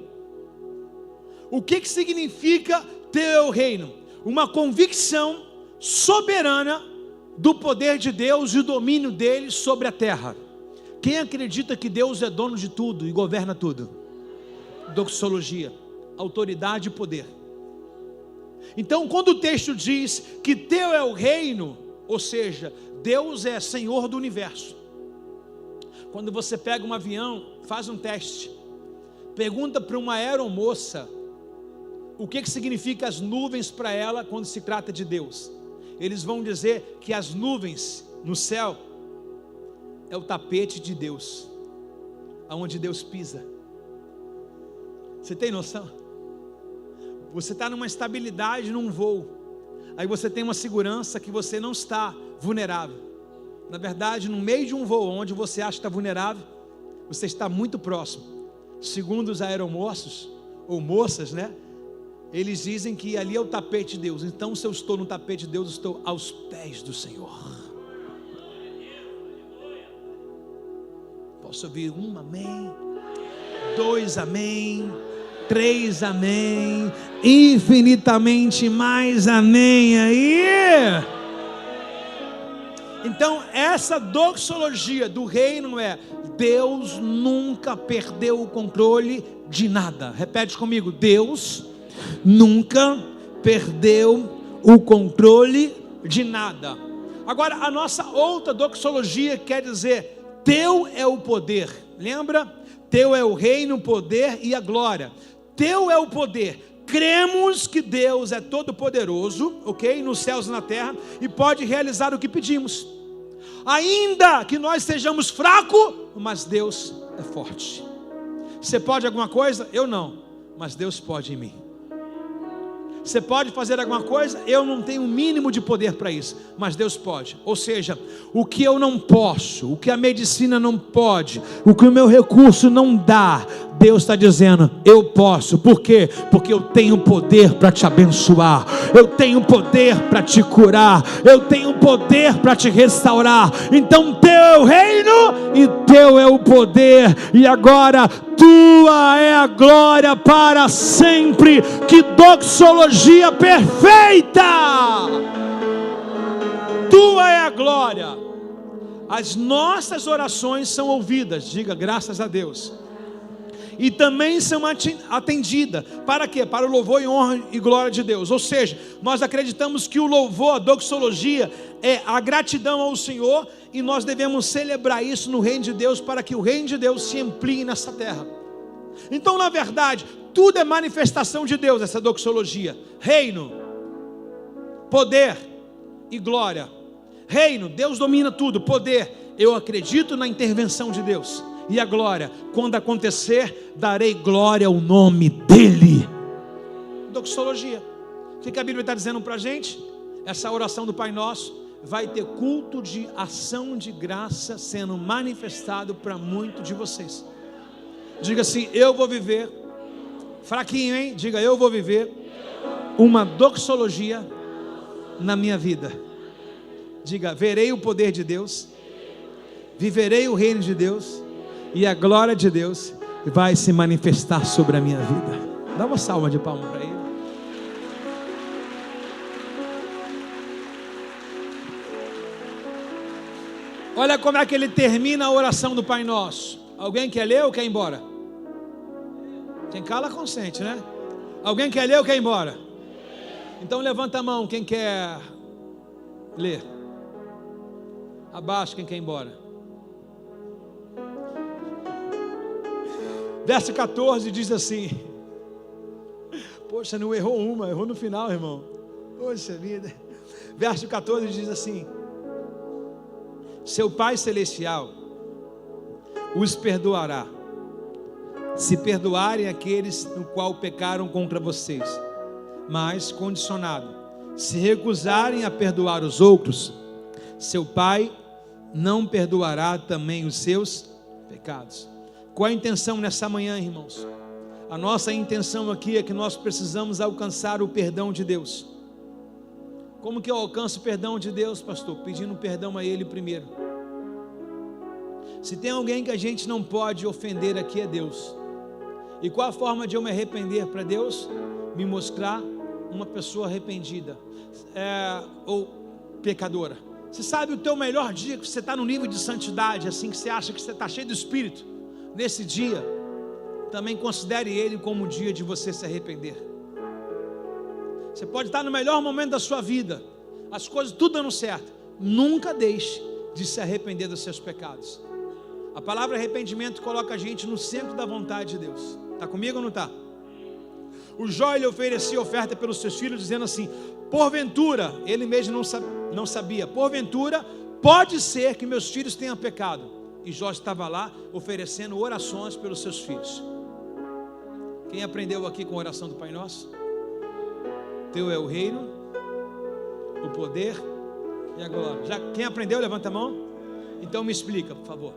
A: O que significa teu é o reino? Uma convicção soberana do poder de Deus e o domínio dele sobre a terra. Quem acredita que Deus é dono de tudo e governa tudo? Doxologia, autoridade e poder. Então, quando o texto diz que teu é o reino, ou seja, Deus é Senhor do universo. Quando você pega um avião, faz um teste, pergunta para uma aeromoça o que significa as nuvens para ela quando se trata de Deus. Eles vão dizer que as nuvens no céu é o tapete de Deus, aonde Deus pisa. Você tem noção? Você está numa estabilidade num voo, aí você tem uma segurança que você não está vulnerável. Na verdade, no meio de um voo onde você acha que está vulnerável, você está muito próximo. Segundo os aeromoços ou moças, né? Eles dizem que ali é o tapete de Deus. Então, se eu estou no tapete de Deus, eu estou aos pés do Senhor. Posso ouvir um amém, 2 amém, 3 amém, infinitamente mais amém aí. Então, essa doxologia do reino é: Deus nunca perdeu o controle de nada. Repete comigo: Deus nunca perdeu o controle de nada. Agora, a nossa outra doxologia quer dizer: teu é o poder. Lembra? Teu é o reino, o poder e a glória. Teu é o poder. Cremos que Deus é todo poderoso, ok? Nos céus e na terra, e pode realizar o que pedimos. Ainda que nós sejamos fracos, mas Deus é forte. Você pode alguma coisa? Eu não, mas Deus pode em mim. Você pode fazer alguma coisa? Eu não tenho o mínimo de poder para isso, mas Deus pode. Ou seja, o que eu não posso, o que a medicina não pode, o que o meu recurso não dá, Deus está dizendo: eu posso. Por quê? Porque eu tenho poder para te abençoar, eu tenho poder para te curar, eu tenho poder para te restaurar. Então teu é o reino e teu é o poder, e agora tua é a glória para sempre. Que doxologia perfeita! Tua é a glória. As nossas orações são ouvidas, diga graças a Deus, e também são atendidas. Para quê? Para o louvor e honra e glória de Deus. Ou seja, nós acreditamos que o louvor, a doxologia, é a gratidão ao Senhor, e nós devemos celebrar isso no reino de Deus, para que o reino de Deus se amplie nessa terra. Então, na verdade, tudo é manifestação de Deus, essa doxologia. Reino, poder e glória. Reino, Deus domina tudo. Poder, eu acredito na intervenção de Deus. E a glória, quando acontecer, darei glória ao nome dEle. Doxologia. O que a Bíblia está dizendo para a gente? Essa oração do Pai Nosso vai ter culto de ação de graça sendo manifestado para muitos de vocês. Diga assim: eu vou viver, fraquinho, hein? Diga: eu vou viver uma doxologia na minha vida. Diga: verei o poder de Deus, viverei o reino de Deus, e a glória de Deus vai se manifestar sobre a minha vida. Dá uma salva de palmas para ele. Olha como é que ele termina a oração do Pai Nosso. Alguém quer ler ou quer ir embora? Quem cala consente, né? Alguém quer ler ou quer ir embora? Então levanta a mão quem quer ler. Abaixo quem quer ir embora. Verso 14 diz assim: poxa, não errou uma, errou no final, irmão. Poxa vida. Verso 14 diz assim: seu Pai Celestial os perdoará, se perdoarem aqueles no qual pecaram contra vocês. Mas, condicionado, se recusarem a perdoar os outros, seu Pai não perdoará também os seus pecados. Qual a intenção nessa manhã, irmãos? A nossa intenção aqui é que nós precisamos alcançar o perdão de Deus. Como que eu alcanço o perdão de Deus, pastor? Pedindo perdão a Ele primeiro. Se tem alguém que a gente não pode ofender aqui, é Deus. E qual a forma de eu me arrepender para Deus? Me mostrar uma pessoa arrependida ou pecadora. Você sabe o teu melhor dia, que você está no nível de santidade, assim, que você acha que você está cheio do Espírito. Nesse dia, também considere ele como um dia de você se arrepender. Você pode estar no melhor momento da sua vida, as coisas tudo dando certo. Nunca deixe de se arrepender dos seus pecados. A palavra arrependimento coloca a gente no centro da vontade de Deus. Está comigo ou não está? O Jó, ele oferecia oferta pelos seus filhos, dizendo assim: porventura, ele mesmo não sabia, porventura, pode ser que meus filhos tenham pecado. E Jó estava lá oferecendo orações pelos seus filhos. Quem aprendeu aqui com a oração do Pai Nosso? Teu é o reino, o poder e a glória. Já, quem aprendeu, levanta a mão. Então me explica, por favor.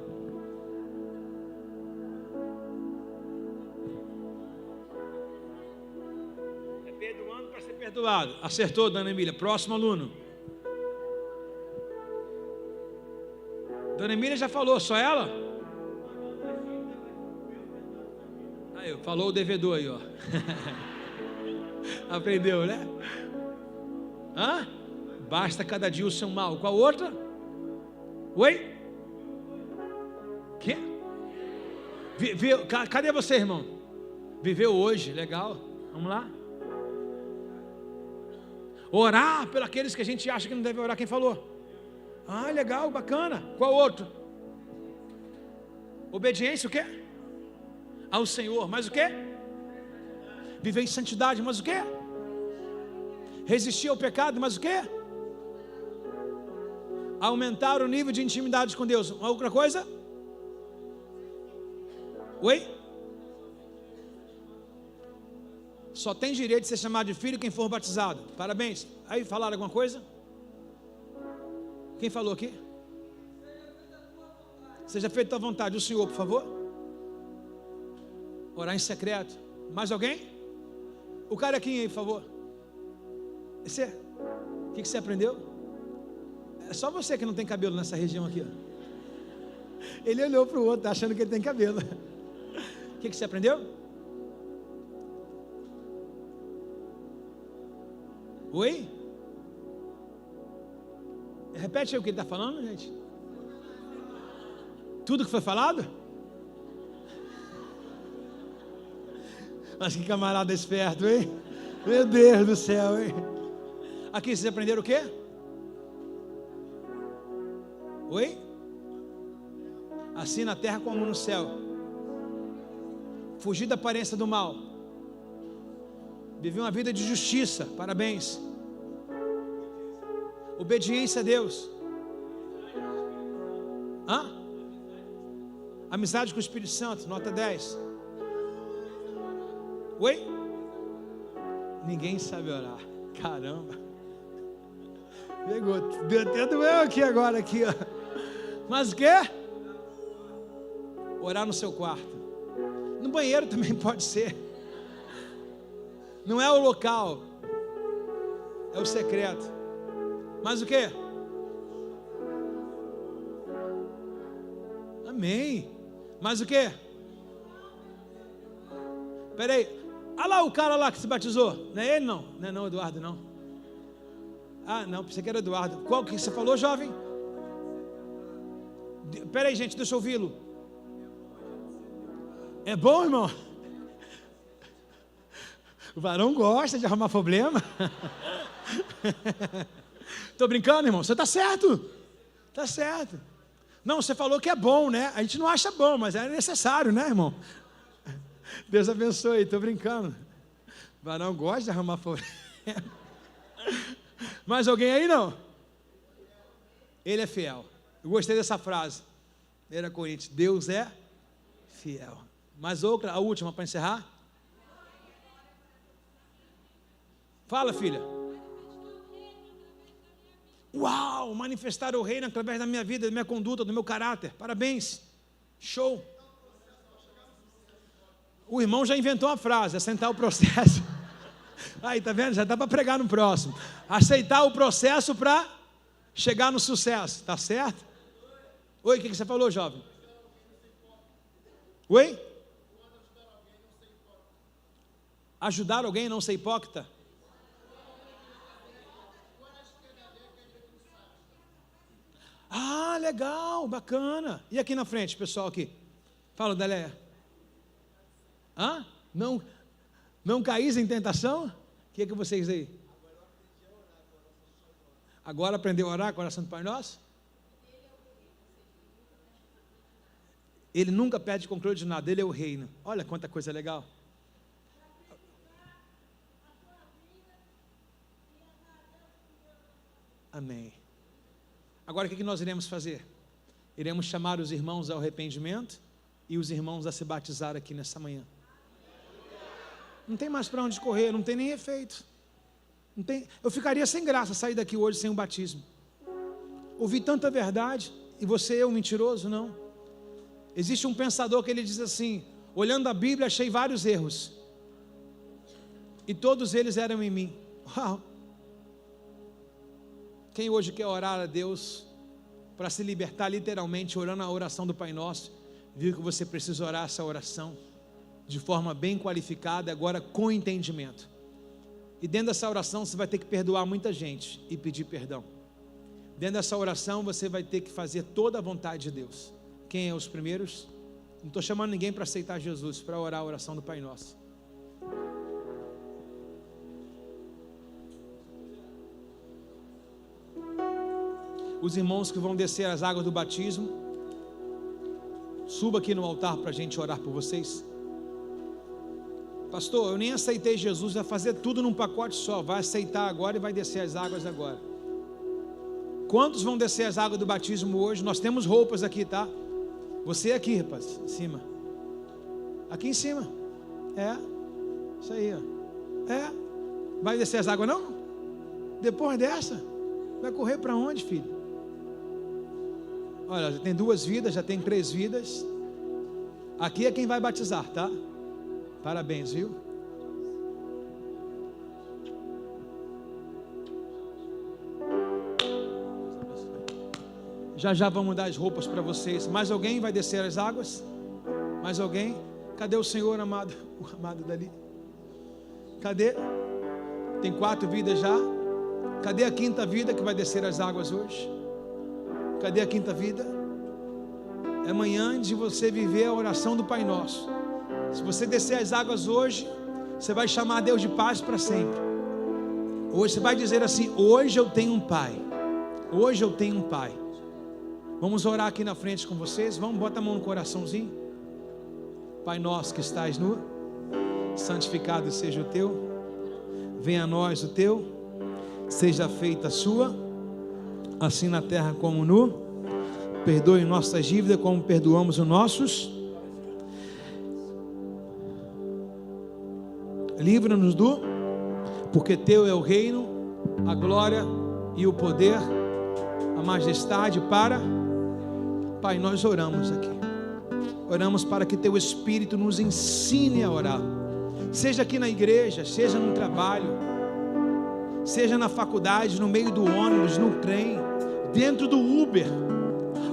A: É perdoando para ser perdoado. Acertou, dona Emília. Próximo aluno. Dona Emília já falou, só ela? Aí, falou o devedor aí, ó. Aprendeu, né? Hã? Basta cada dia o seu mal. Qual outra? Oi? Quê? Cadê você, irmão? Viveu hoje, legal. Vamos lá. Orar por aqueles que a gente acha que não deve orar. Quem falou? Ah, legal, bacana. Qual outro? Obediência, o quê? Ao Senhor, mas o quê? Viver em santidade, mas o quê? Resistir ao pecado, mas o quê? Aumentar o nível de intimidade com Deus. Uma outra coisa? Oi? Só tem direito de ser chamado de filho quem for batizado. Parabéns. Aí falaram alguma coisa? Quem falou aqui? Seja feito à vontade. O Senhor, por favor. Orar em secreto. Mais alguém? O carequinha aí, por favor. O que você aprendeu? É só você que não tem cabelo nessa região aqui, ó. Ele olhou para o outro, achando que ele tem cabelo. O que você aprendeu? Oi? Repete aí o que ele está falando, gente. Tudo que foi falado? Mas que camarada esperto, hein? Meu Deus do céu, hein? Aqui vocês aprenderam o quê? Oi? Assim na terra como no céu. Fugir da aparência do mal. Viver uma vida de justiça. Parabéns. Obediência a Deus. Hã? Amizade com o Espírito Santo, nota 10. Oi? Ninguém sabe orar. Caramba. Pegou. Até doeu aqui agora, aqui, ó. Mas o quê? Orar no seu quarto. No banheiro também pode ser. Não é o local. É o secreto. Mas o quê? Amém. Mas o quê? Peraí. Olha lá o cara lá que se batizou. Não é ele não? Não é não, Eduardo, não. Ah, não, pensei que era Eduardo. Qual que você falou, jovem? Peraí, gente, deixa eu ouvi-lo. É bom, irmão? O varão gosta de arrumar problema. Estou brincando, irmão. Você está certo. Tá certo. Não, você falou que é bom, né? A gente não acha bom, mas é necessário, né, irmão? Deus abençoe, estou brincando. Varão gosta de arrumar problema. Mais alguém aí, não? Ele é fiel. Eu gostei dessa frase. 1 Coríntios, Deus é fiel. Mais outra, a última para encerrar. Fala, filha. Uau, manifestar o reino através da minha vida, da minha conduta, do meu caráter. Parabéns. Show. O irmão já inventou uma frase, assentar o processo. Aí, tá vendo? Já dá para pregar no próximo. Aceitar o processo para chegar no sucesso. Tá certo? Oi, o que você falou, jovem? Oi? Ajudar alguém a não ser hipócrita? Ah, legal, bacana. E aqui na frente, pessoal aqui? Fala, Deléia. Hã? Não caís em tentação? O que é que vocês aí? Agora aprendeu a orar com a oração do Pai Nosso? Ele nunca pede controle de nada, ele é o reino. Olha quanta coisa legal. Amém. Agora o que nós iremos fazer? Iremos chamar os irmãos ao arrependimento e os irmãos a se batizar aqui nessa manhã. Não tem mais para onde correr, não tem nem efeito. Não tem, eu ficaria sem graça sair daqui hoje sem um batismo. Ouvi tanta verdade e você é um mentiroso? Não. Existe um pensador que ele diz assim: olhando a Bíblia achei vários erros e todos eles eram em mim. Uau! Quem hoje quer orar a Deus para se libertar literalmente, orando a oração do Pai Nosso, viu que você precisa orar essa oração de forma bem qualificada, agora com entendimento. E dentro dessa oração você vai ter que perdoar muita gente e pedir perdão. Dentro dessa oração você vai ter que fazer toda a vontade de Deus. Quem é os primeiros? Não estou chamando ninguém para aceitar Jesus, para orar a oração do Pai Nosso. Os irmãos que vão descer as águas do batismo, suba aqui no altar para a gente orar por vocês. Pastor, eu nem aceitei Jesus, vai fazer tudo num pacote só, vai aceitar agora e vai descer as águas agora. Quantos vão descer as águas do batismo hoje? Nós temos roupas aqui, tá? Você aqui, rapaz, em cima. Aqui em cima. É, isso aí, ó. É, vai descer as águas não? Depois dessa, vai correr para onde, filho? Olha, já tem 2 vidas, já tem 3 vidas. Aqui é quem vai batizar, tá? Parabéns, viu? Já vamos dar as roupas para vocês. Mais alguém vai descer as águas? Mais alguém? Cadê o Senhor amado? O amado dali. Cadê? Tem 4 vidas já. Cadê a 5ª vida que vai descer as águas hoje? Cadê a 5ª vida? É amanhã de você viver a oração do Pai Nosso. Se você descer as águas hoje, você vai chamar Deus de paz para sempre. Hoje você vai dizer assim: hoje eu tenho um Pai. Hoje eu tenho um Pai. Vamos orar aqui na frente com vocês. Vamos, bota a mão no coraçãozinho. Pai nosso que estás no, santificado seja o teu. Venha a nós o teu. Seja feita a sua, assim na terra como no. Perdoe nossas dívidas como perdoamos os nossos. Livra-nos do, porque teu é o reino, a glória e o poder, a majestade para. Pai, nós oramos aqui. Oramos para que teu Espírito nos ensine a orar. Seja aqui na igreja, seja no trabalho, seja na faculdade, no meio do ônibus, no trem, dentro do Uber,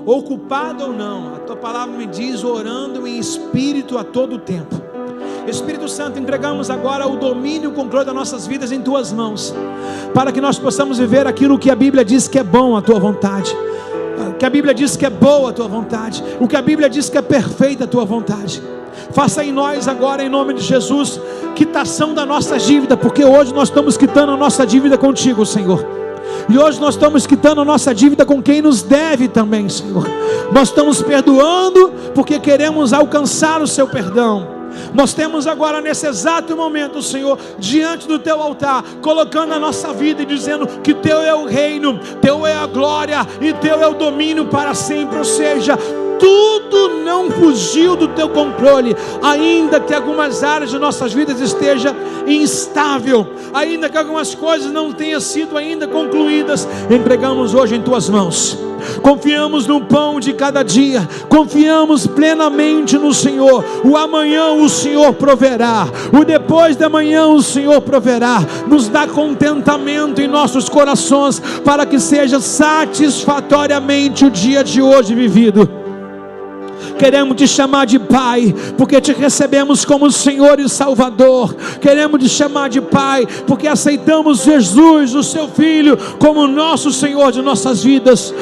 A: ocupado ou não, a tua palavra me diz: orando em espírito a todo tempo. Espírito Santo, entregamos agora o domínio e o controle das nossas vidas em tuas mãos, para que nós possamos viver aquilo que a Bíblia diz que é bom, a tua vontade, que a Bíblia diz que é boa a tua vontade, o que a Bíblia diz que é perfeita a tua vontade. Faça em nós agora, em nome de Jesus, quitação da nossa dívida, porque hoje nós estamos quitando a nossa dívida contigo, Senhor.
B: E hoje nós estamos quitando a nossa dívida com quem nos deve também, Senhor. Nós estamos perdoando porque queremos alcançar o seu perdão. Nós temos agora nesse exato momento, Senhor, diante do teu altar, colocando a nossa vida e dizendo que teu é o reino, teu é a glória e teu é o domínio para sempre. Ou seja, tudo não fugiu do teu controle, ainda que algumas áreas de nossas vidas estejam instável, ainda que algumas coisas não tenham sido ainda concluídas, entregamos hoje em tuas mãos. Confiamos no pão de cada dia, confiamos plenamente no Senhor. O amanhã o Senhor proverá, o depois da manhã o Senhor proverá. Nos dá contentamento em nossos corações, para que seja satisfatoriamente o dia de hoje vivido. Queremos te chamar de Pai, porque te recebemos como Senhor e Salvador. Queremos te chamar de Pai, porque aceitamos Jesus, o seu Filho, como nosso Senhor de nossas vidas.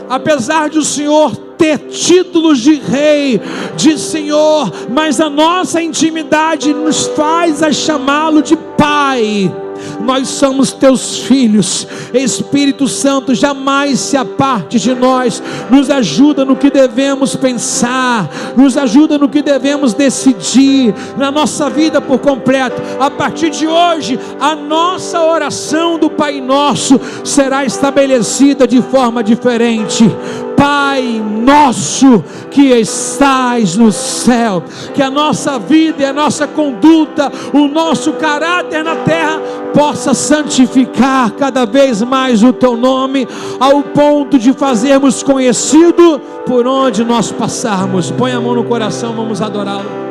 B: Apesar de o Senhor ter títulos de Rei, de Senhor, mas a nossa intimidade nos faz a chamá-lo de Pai. Nós somos teus filhos. Espírito Santo, jamais se aparte de nós. Nos ajuda no que devemos pensar, nos ajuda no que devemos decidir na nossa vida por completo. A partir de hoje, a nossa oração do Pai Nosso será estabelecida de forma diferente. Pai nosso que estás no céu, que a nossa vida e a nossa conduta, o nosso caráter na terra possa santificar cada vez mais o teu nome, ao ponto de fazermos conhecido por onde nós passarmos. Põe a mão no coração, vamos adorá-lo.